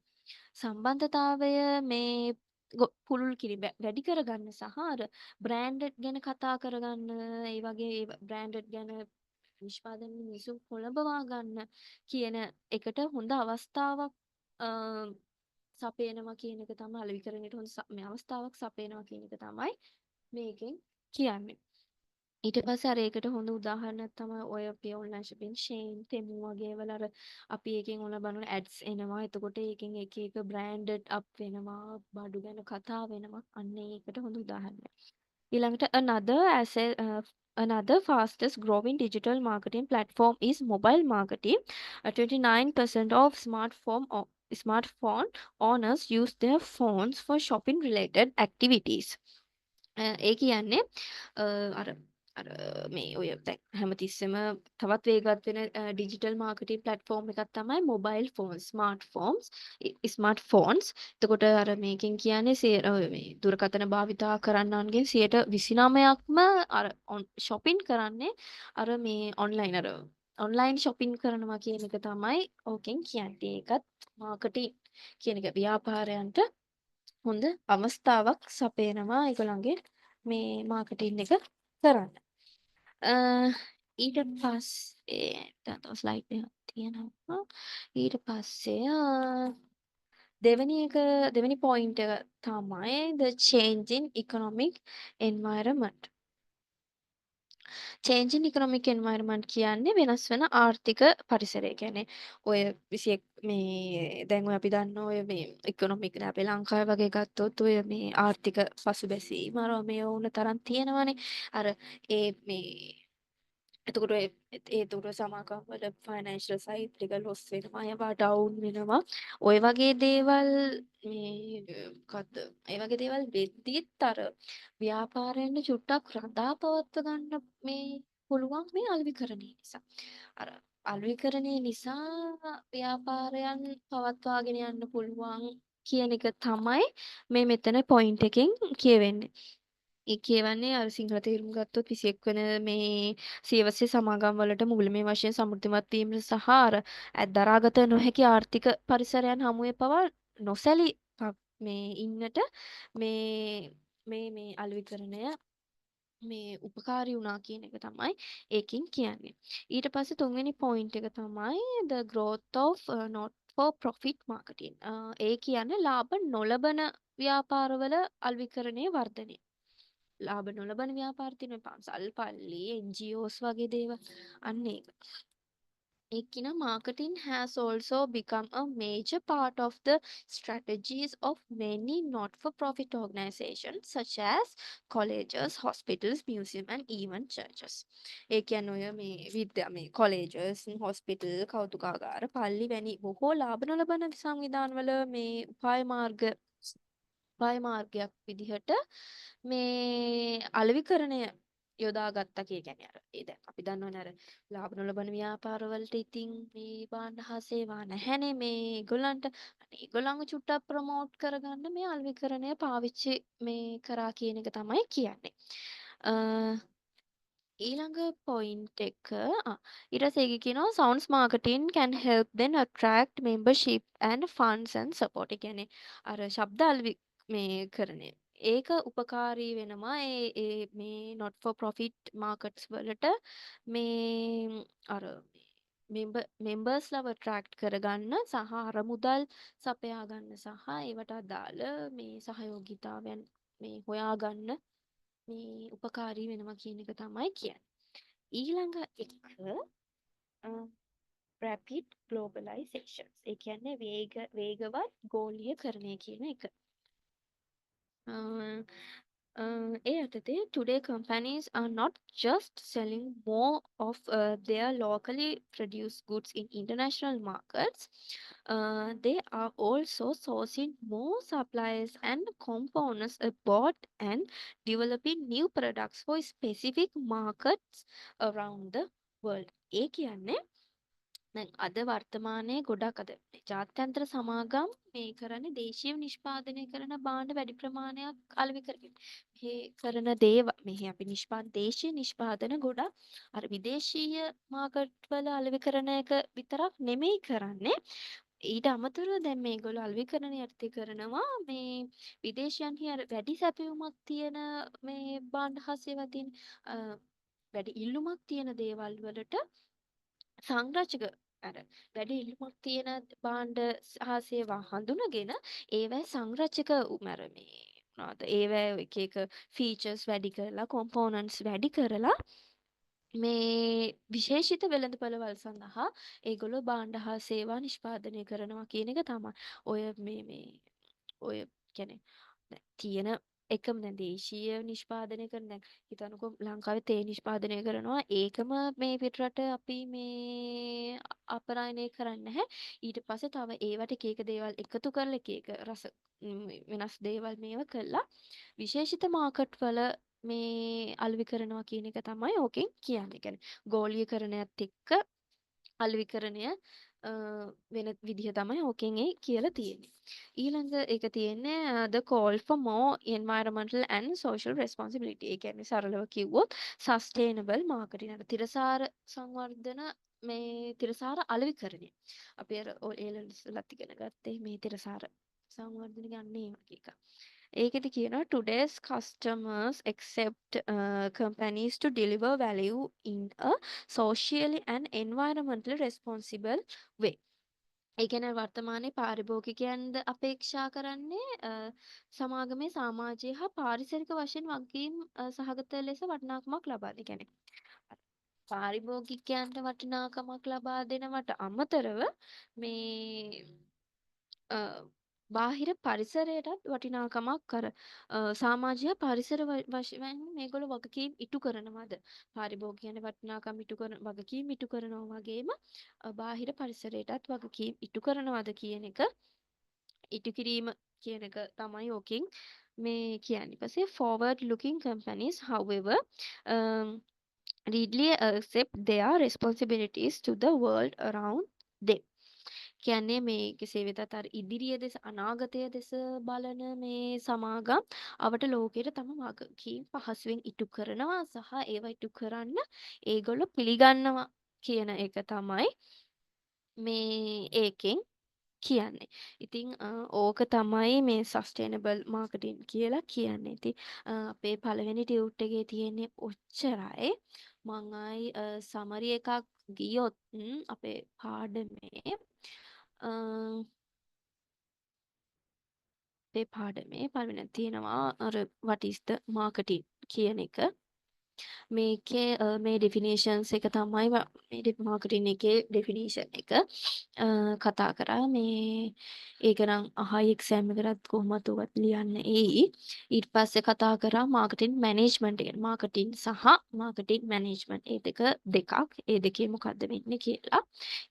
සම්බන්ධතාවය මේ පුළුල් කිරීම වැඩි කරගන්න සහ අර බ්‍රෑන්ඩ් ගැන කතා කරගන්න ඒ වගේ බ්‍රෑන්ඩ් ගැන නිෂ්පාදන මිනිසුන් කොළඹවා ගන්න කියන එකට හොඳ අවස්ථාවක් සපයනවා කියන එක තමයි අලෙවිකරණයට හොඳ මේ අවස්ථාවක් සපයනවා කියන එක තමයි මේකෙන් කියන්නේ. ඊට පස්සේ අර ඒකට හොඳ උදාහරණයක් තමයි ඔය අපි ඔන්ලයින් shopping chain තෙමු වගේ වල අර අපි එකෙන් ඔන්න බලන ads එනවා. එතකොට ඒකෙන් එක එක branded up වෙනවා, බඩු ගැන කතා වෙනවා. අන්න ඒකට හොඳ උදාහරණයක්. ඊළඟට another fastest growing digital marketing platform is mobile marketing. 29% of smartphone owners use their phones for shopping related activities. ඒ කියන්නේ අර අර මේ ඔය දැන් හැමතිස්සෙම තවත් වේගවත් වෙන ඩිජිටල් මාකටිං ප්ලැට්ෆෝම් එකක් තමයි මොබයිල් ෆෝන්ස් ස්මාර්ට්ෆෝන්ස්. එතකොට අර මේකෙන් කියන්නේ මේ දුරකථන භාවිතා කරන්නන්ගෙන් 29%ක්ම අර shopping කරන්නේ අර මේ ඔන්ලයින් shopping කරනවා කියන එක තමයි ඕකෙන් කියන්නේ. ඒකත් මාකටිං කියන එක ව්‍යාපාරයන්ට හොඳ අවස්ථාවක් සපයනවා ඒගොල්ලන්ගේ මේ මාකටිං එක කරන්න. ඊට පස්සේ තව ස්ලයිඩ් එකක් තියෙනවා. ඊට පස්සේ දෙවෙනි පොයින්ට් එක තමයි the change in economic environment. change in economic environment කියන්නේ වෙනස් වෙන ආර්ථික පරිසරය. කියන්නේ ඔය 21 මේ දැන් ඔය අපි දන්න ඔය මේ ඉකොනොමික් නේ අපේ ලංකාවේ වගේ ගත්තොත් ඔය මේ ආර්ථික පසුබැසීම අර මේ වුණ තරම් තියෙනවනේ. අර ඒ මේ එතකොට ඒතකොට සමාගම් වල ෆයිනෑන්ෂල් සයිඩ් එක ලොස් වෙනවා ඒවා ඩවුන් වෙනවා ඔය වගේ දේවල් මේ මොකද්ද ඒ වගේ දේවල් වෙද්දිත් අර ව්‍යාපාරයෙන් චුට්ටක් රඳා පවත්ව ගන්න මේ පුළුවන් මේ අලෙවිකරණය නිසා අර අලෙවිකරණය නිසා ව්‍යාපාරයන් පවත්වාගෙන යන්න පුළුවන් කියන එක තමයි මේ මෙතන පොයින්ට් එකෙන් කියවෙන්නේ ඒ කියවන්නේ අර සිංහල තේරුම් ගත්තොත් 21 වෙන මේ සියවසේ සමාගම් වලට මුල්මය වශයෙන් සමෘද්ධිමත් වීම සහ අර දරාගත නොහැකි ආර්ථික පරිසරයන් හමුවේ පවා නොසැලී මේ ඉන්නට මේ අලෙවිකරණය මේ උපකාරී වුණා කියන එක තමයි ඒකින් කියන්නේ. ඊට පස්සේ තුන්වෙනි පොයින්ට් එක තමයි the growth of not for profit marketing. ඒ කියන්නේ ලාභ නොලබන ව්‍යාපාරවල අලෙවිකරණයේ වර්ධනය. ලාභ නොලබන ව්‍යාපාර තියෙන පන්සල් පල්ලි NGOs වගේ දේවල් අන්න ඒක. ඒකින marketing has also become a major part of the strategies of many not-for-profit organizations such as colleges, hospitals, museums and even churches. ඒ කියන්නේ ඔය මේ විද්‍යා මේ colleges, hospital, කෞතුකාගාර, පල්ලි වැනි බොහෝ ලාභ නොලබන සංවිධානවල මේ උපාය මාර්ගයක් විදිහට මේ අලෙවිකරණය යොදාගත්තා කියන්නේ අර ඒ දැන් අපි දන්නවනේ අර ලාභ නොලබන ව්‍යාපාරවලට ඉතින් මේ භාණ්ඩ හා සේවා නැහැනේ මේ ඒගොල්ලන්ට අනේ ඒගොල්ලන්ව චුට්ටක් ප්‍රොමෝට් කරගන්න මේ අල්විකරණය පාවිච්චි මේ කරා කියන එක තමයි කියන්නේ. අ ඊළඟ පොයින්ට් එක ඊට පස්සේ ඒක කියනවා sounds marketing can help them attract membership and funds and support. ඒ කියන්නේ අර ශබ්ද අල්වි මේ කරණය. ඒක උපකාරී වෙනවා ඒ මේ not for profit markets වලට මේ අර මෙම්බර්ස්ලව attract කරගන්න සහ අරමුදල් සපයා ගන්න සහ ඒවට අදාළ මේ සහයෝගිතාවයන් මේ හොයාගන්න මේ උපකාරී වෙනවා කියන එක තමයි කියන්නේ. ඊළඟ එක rapid globalizations. ඒ කියන්නේ වේගවත් ගෝලීයකරණය කියන එක. ඒ යටතේ today companies are not just selling more of their locally produced goods in international markets. They are also sourcing more suppliers and components abroad and developing new products for specific markets around the world. ඒ කියන්නේ දැන් අද වර්තමානයේ ගොඩක් අද ජාත්‍යන්තර සමාගම් මේ කරන්නේ දේශීය නිෂ්පාදනය කරන භාණ්ඩ වැඩි ප්‍රමාණයක් අලෙවි කරගෙන. මේ කරන මෙහි අපි දේශීය නිෂ්පාදන ගොඩක් අර විදේශීය මාකට් වල අලෙවි කරන එක විතරක් නෙමෙයි කරන්නේ. ඊට අමතරව දැන් මේගොල්ලෝ අලෙවිකරණ යටතේ කරනවා මේ විදේශයන්හි අර වැඩි සැපයුමක් තියෙන මේ භාණ්ඩ හා සේවා තියෙන වැඩි ඉල්ලුමක් තියෙන දේවල් වලට සංරචක අර වැඩි ඉල්ලුමක් තියෙන භාණ්ඩ සහ සේවා හඳුනගෙන ඒවැ සංරචක මර මේ මොනවද ඒවැ එක එක ෆීචර්ස් වැඩි කරලා කොම්පෝනන්ට්ස් වැඩි කරලා මේ විශේෂිත වෙළඳපළවල් සඳහා ඒගොල්ලෝ භාණ්ඩ හා සේවා නිෂ්පාදනය කරනවා කියන එක තමයි. ඔය ඔය කියන්නේ තියෙන එකම දැන් දේශීය නිෂ්පාදනය කරන දැන් හිතන්නකෝ ලංකාවේ තේ නිෂ්පාදනය කරනවා ඒකම මේ පිටරට අපි මේ අපරායනය කරන්නේ නැහැ. ඊට පස්සේ තව ඒවට එක එක දේවල් එකතු කරලා එක එක රස වෙනස් දේවල් මේව කළා විශේෂිත මාකට් වල මේ අලෙවි කරනවා කියන එක තමයි ඕකෙන් කියන්නේ. කියන්නේ ගෝලීයකරණයත් එක්ක අලෙවිකරණය වෙන විදිහ තමයි ඕකෙන් ඒ කියලා තියෙන්නේ. ඊළඟ එක තියෙන්නේ the call for more environmental and social responsibility. ඒ කියන්නේ සරලව කිව්වොත් sustainable marketing. අර තිරසාර සංවර්ධන මේ තිරසාර අලෙවිකරණය. අපි අර ඒලලත් ඉගෙන ගත්තේ මේ තිරසාර සංවර්ධන ගන්නේ ඒ වගේ එකක්. ඒකෙදි කියනවා today's customers accept companies to deliver value in a socially and environmentally responsible way. ඒ කියන්නේ වර්තමානයේ පාරිභෝගිකයන්ද අපේක්ෂා කරන්නේ සමාගමේ සමාජීය හා පාරිසරික වශයෙන් වගකීම් සහගත ලෙස වටිනාකමක් ලබා දෙන. කියන්නේ පාරිභෝගිකයන්ට වටිනාකමක් ලබා දෙනවට අමතරව මේ බාහිර පරිසරයටත් වටිනාකමක් කර සමාජීය පරිසර වශයෙන් මේගොල්ලෝ වගකීම් ඉටු කරනවද පාරිභෝගිකයන්ට වටිනාකම් ඉටු කරන වගකීම් ඉටු කරනවා වගේම බාහිර පරිසරයටත් වගකීම් ඉටු කරනවද කියන එක ඉටු කිරීම කියන එක තමයි ඕකෙන් මේ කියන්නේ. ඊපස්සේ forward looking companies however readily accept their responsibilities to the world around them. කියන්නේ මේ කෙසේ වෙතත් අර ඉදිරිය දෙස අනාගතය දෙස බලන මේ සමාගම් අවට ලෝකයට තම වගකීම් පහසුවෙන් ඉටු කරනවා සහ ඒවා ඉටු කරන්න ඒගොල්ලෝ පිළිගන්නවා කියන එක තමයි මේ ඒකෙන් කියන්නේ. ඉතින් ඕක තමයි මේ සස්ටේනබල් මාකටිං කියලා කියන්නේ. ඉතින් අපේ පළවෙනි ටියුට් එකේ තියෙන්නේ ඔච්චරයි. මං ආයි සමරි එකක් ගියොත් අපේ පාඩමේ අපේ පාඩමේ පළවෙනි තියෙනවා අර what is the marketing කියන එක. මේකේ මේ ඩෙෆිනිෂන්ස් එක තමයි මේ මාකටිං එකේ ඩෙෆිනිෂන් එක කතා කරා මේ ඒක නම් අහයි එක්සෑම් එකකටත් කොහොමද උවත් ලියන්න එයි. ඊට පස්සේ කතා කරා මාකටිං මැනේජ්මන්ට් එක. මාකටිං සහ මාකටිං මැනේජ්මන්ට් ඒ දෙකක්. ඒ දෙකේ මොකද්ද වෙන්නේ කියලා.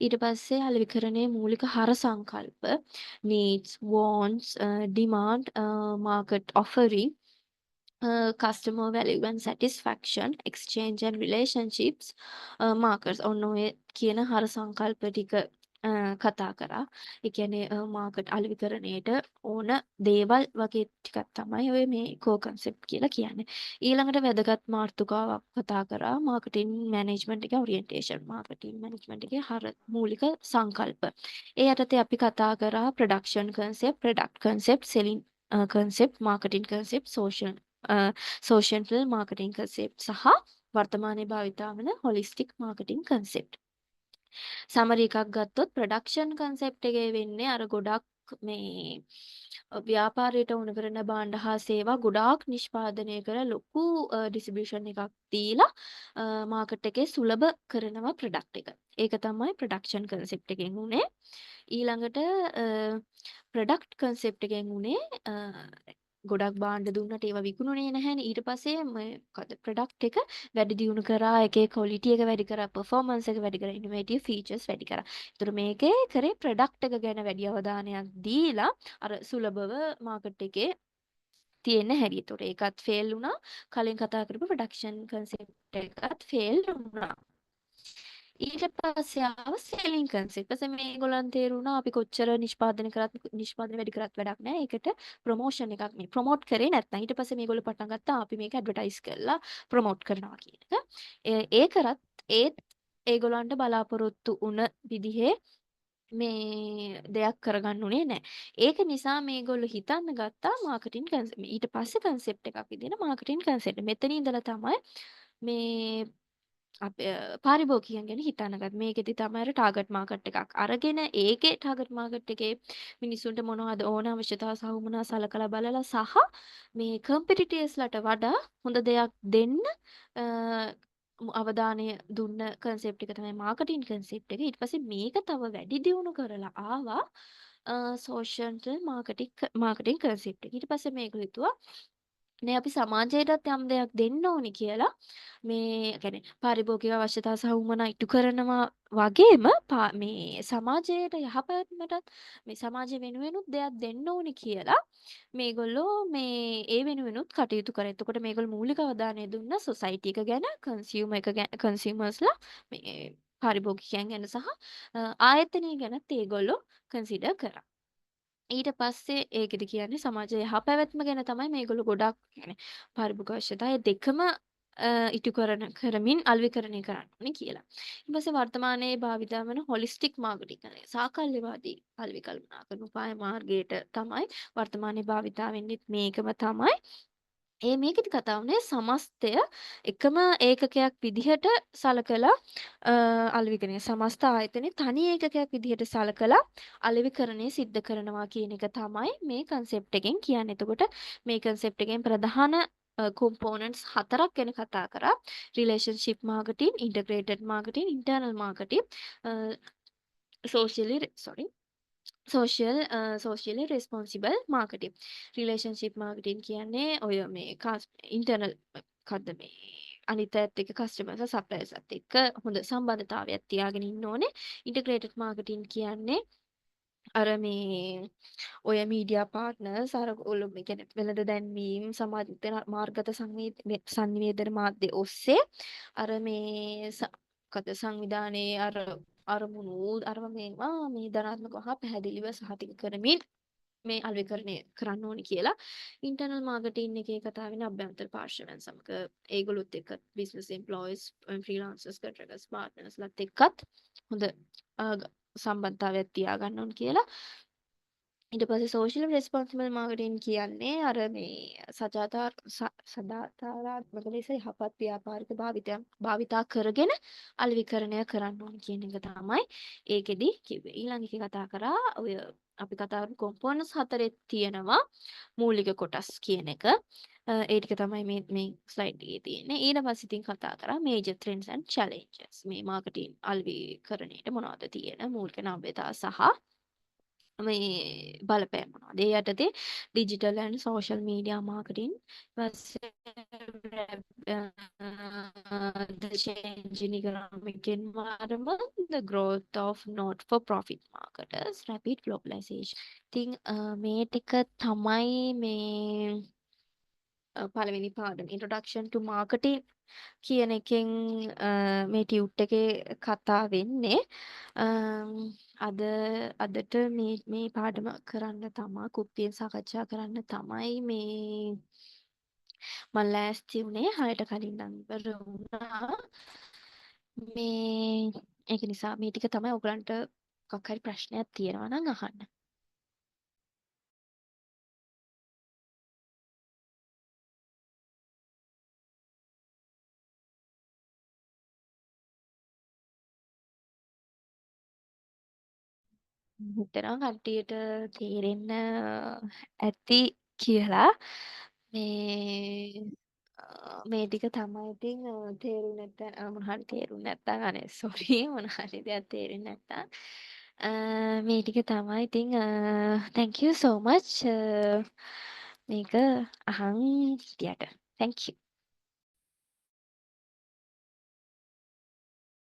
ඊට පස්සේ අලෙවිකරණයේ මූලික හර සංකල්ප needs wants demand market offering customer value and satisfaction, exchange and relationships, markers ඔන්න ඔය කියන හර සංකල්ප ටික කතා කරා. ඒ කියන්නේ මාකට් අලෙවිකරණයට ඕන දේවල් වගේ ටිකක් තමයි ඔය මේ කෝ කන්සෙප්ට් කියලා කියන්නේ. ඊළඟට වැදගත් මාතෘකාවක් කතා කරා මාකටිං මැනේජ්මන්ට් එකේ ඔරියන්ටේෂන්. මාකටිං මැනේජ්මන්ට් එකේ හර මූලික සංකල්ප. ඒ යටතේ අපි කතා කරා production concept, product concept, selling concept, marketing concept, social marketing concept සහ වර්තමානයේ භාවිතා වන හොලිස්ටික් මාකටිං කන්සෙප්ට්. සමරි එකක් ගත්තොත් ප්‍රොඩක්ෂන් කන්සෙප්ට් එකේ වෙන්නේ අර ගොඩක් මේ ව්‍යාපාරයට උණු කරන භාණ්ඩ හා සේවා ගොඩාක් නිෂ්පාදනය කර ලොකු ඩිස්ට්‍රිබියුෂන් එකක් දීලා මාකට් එකේ සුලභ කරනවා ප්‍රොඩක්ට් එක. ඒක තමයි ප්‍රොඩක්ෂන් කන්සෙප්ට් එකෙන් උනේ. ඊළඟට ප්‍රොඩක්ට් කන්සෙප්ට් එකෙන් උනේ ගොඩක් භාණ්ඩ දුන්නට ඒවා විකුණුනේ නැහැනේ. ඊට පස්සේ මොකද ප්‍රොඩක්ට් එක වැඩි දියුණු කරා, ඒකේ ක්වොලිටි එක වැඩි කරා, පර්ෆෝමන්ස් එක වැඩි කරා, ඉනෝවේටිව් ෆීචර්ස් වැඩි කරා. ඒතර මේකේ කරේ ප්‍රොඩක්ට් එක ගැන වැඩි අවධානයක් දීලා අර සුලභව මාකට් එකේ තියෙන හැටි. ඒතර ඒකත් ෆේල් වුණා. කලින් කතා කරපු ප්‍රොඩක්ෂන් කන්සෙප්ට් එකත් ෆේල් වුණා. ඊට පස්සේ ආව සෙලින් කන්සෙප්ට්. ඊපස්සේ මේගොල්ලන් තේරුණා අපි කොච්චර නිෂ්පාදනය කරත් නිෂ්පාදනය වැඩි කරත් වැඩක් නැහැ. ඒකට ප්‍රොමෝෂන් එකක් මේ ප්‍රොමෝට් කරේ නැත්නම් ඊට පස්සේ මේගොල්ලෝ පටන් ගත්තා අපි මේක ඇඩ්වර්ටයිස් කරලා ප්‍රොමෝට් කරනවා කියන එක. ඒ කරත් ඒත් ඒගොල්ලන්ට බලාපොරොත්තු වුණ විදිහේ මේ දෙයක් කරගන්න උනේ නැහැ. ඒක නිසා මේගොල්ලෝ හිතන්න ගත්තා මාකටිං කන්සෙප්ට්. ඊට පස්සේ කන්සෙප්ට් එකක් විදිහට මාකටිං කන්සෙප්ට්. මෙතන ඉඳලා තමයි මේ පාරිභෝගිකයන් ගැන හිතන්නගත්. මේකෙදි තමයි අර ටාගට් මාකට් එකක් අරගෙන ඒකේ ටාගට් මාකට් එකේ මිනිස්සුන්ට මොනවද ඕන අවශ්‍යතා සහ උමනා සලකලා බලලා සහ මේ කම්පිටිටර්ස්ලට වඩා හොඳ දෙයක් දෙන්න අවධානය දුන්න කන්සෙප්ට් එක තමයි මාකටිං කන්සෙප්ට් එක. ඊට පස්සේ මේක තව වැඩි දියුණු කරලා ආවා සෝෂල් මාකටිං කන්සෙප්ට් එක. ඊට පස්සේ මේක හිතුවා නේ අපි සමාජයටත් යම් දෙයක් දෙන්න ඕනි කියලා මේ කියන්නේ පාරිභෝගික අවශ්‍යතා සහ උමනා ඉටු කරනවා වගේම මේ සමාජයට යහපැවැත්මටත් මේ සමාජය වෙනුවෙනුත් දෙයක් දෙන්න ඕනි කියලා මේගොල්ලෝ මේ ඒ වෙනුවෙනුත් කටයුතු කරා. එතකොට මේගොල්ලෝ මූලික අවධානය දුන්න සොසයිටි එක ගැන, කන්සියුමර්ස්ලා මේ පාරිභෝගිකයන් ගැන සහ ආයතනය ගැනත් ඒගොල්ලෝ කන්සිඩර් කරා. ඊට පස්සේ ඒකෙදි කියන්නේ සමාජයේ යහපැවැත්ම ගැන තමයි මේගොල්ලෝ ගොඩක් කියන්නේ පාරිභෝගික අවශ්‍යතා ඒ දෙකම ඉටු කරමින් අල්විකරණය කරන්න ඕනේ කියලා. ඊට පස්සේ වර්තමානයේ භාවිතා වන හොලිස්ටික් මාකටිං කියන්නේ සාකල්‍යවාදී අල්විකල්පනා කරන උපාය මාර්ගයට තමයි වර්තමානයේ භාවිතා වෙන්නේ මේකම තමයි. මේකෙදි කතා වුණේ සමස්තය එකම ඒකකයක් විදිහට සලකලා අලෙවිකරණය සමස්ත ආයතනේ තනි ඒකකයක් විදිහට සලකලා අලෙවිකරණය සිද්ධ කරනවා කියන එක තමයි මේ කන්සෙප්ට් එකෙන් කියන්නේ. එතකොට මේ කන්සෙප්ට් එකෙන් ප්‍රධාන components හතරක් ගැන කතා කරා. relationship marketing, integrated marketing, internal marketing, socially responsible marketing. relationship marketing කියන්නේ ඔය මේ internal මොකද්ද මේ අනිත් අයත් එක්ක customers suppliers අත් එක්ක හොඳ සම්බන්ධතාවයක් තියාගෙන ඉන්න ඕනේ. integrated marketing කියන්නේ අර මේ ඔය මීඩියා පාර්ට්නර්ස් අර ඔයගොල්ලෝ මේ කියන්නේ වෙළඳ දැන්වීම් සමාජ මාර්ගගත සංනිවේදන මාධ්‍ය ඔස්සේ අර මේ කත සංවිධානයේ අර අරමුණු අරව මේවා මේ ධනාත්මකව හා පැහැදිලිව සහතික කරමින් මේ අලෙවිකරණය කරන්න ඕනි කියලා ඉන්ටර්නල් මාකටිං එකේ කතා වෙන අභ්‍යන්තර පාර්ශවයන් සමග ඒගොල්ලොත් එක්ක බිස්නස් එම්ප්ලොයිස් ෆ්‍රීලාන්සර්ස් කොන්ට්‍රැක්ටර්ස් පාර්ට්නර්ස්ලාත් එක්කත් හොඳ සම්බන්ධතාවයක් තියාගන්න ඕන කියලා. ඊට පස්සේ සෝෂියල් රෙස්පොන්සිබල් මාකටිං කියන්නේ අර මේ සදාචාරාත්මක ලෙස යහපත් ව්‍යාපාරික භාවිතා කරගෙන අලෙවිකරණය කරන්න ඕන කියන එක තමයි ඒකෙදි කිව්වේ. ඊළඟ එක කතා කරා ඔය අපි කතා කරපු කොම්පොනන්ට්ස් හතරේ තියෙනවා මූලික කොටස් කියන එක. ඒ ටික තමයි මේ ස්ලයිඩ් එකේ තියෙන්නේ. ඊට පස්සේ ඉතින් කතා කරා major trends and challenges. මේ මාකටිං අලෙවිකරණයට මොනවද තියෙන මූලික නම්‍යතා සහ මේ බලපෑම් මොනවද? ඒ යටතේ digital and social media marketing the change in economic environment, the growth of not-for-profit marketers, rapid globalization. ඉතින් මේ ටික තමයි මේ පළවෙනි පාඩම introduction to marketing කියන එකෙන් මේ ටියුට් එකේ කතා වෙන්නේ. අම්, අද අදට මේ පාඩම කරන්න තමයි කුප්පියෙන් සාකච්ඡා කරන්න තමයි මේ මම ලෑස්ති වුණේ 6ට කලින් නම් ඉවර වුණා. මේ ඒක නිසා මේ ටික තමයි ඔයගලන්ට මොකක් හරි ප්‍රශ්නයක් තියෙනවා නම් අහන්න. හිතනවා කට්ටියට තේරෙන්න ඇති කියලා. මේ මේ ටික තමයි ඉතින් තේරුනේ නැත්නම් මොන හරි තේරුනේ නැත්නම් අනේ සෝරි මොන හරි දෙයක් තේරෙන්නේ නැත්නම් මේ ටික තමයි ඉතින් thank you so much මේක අහන් හිටියට thank you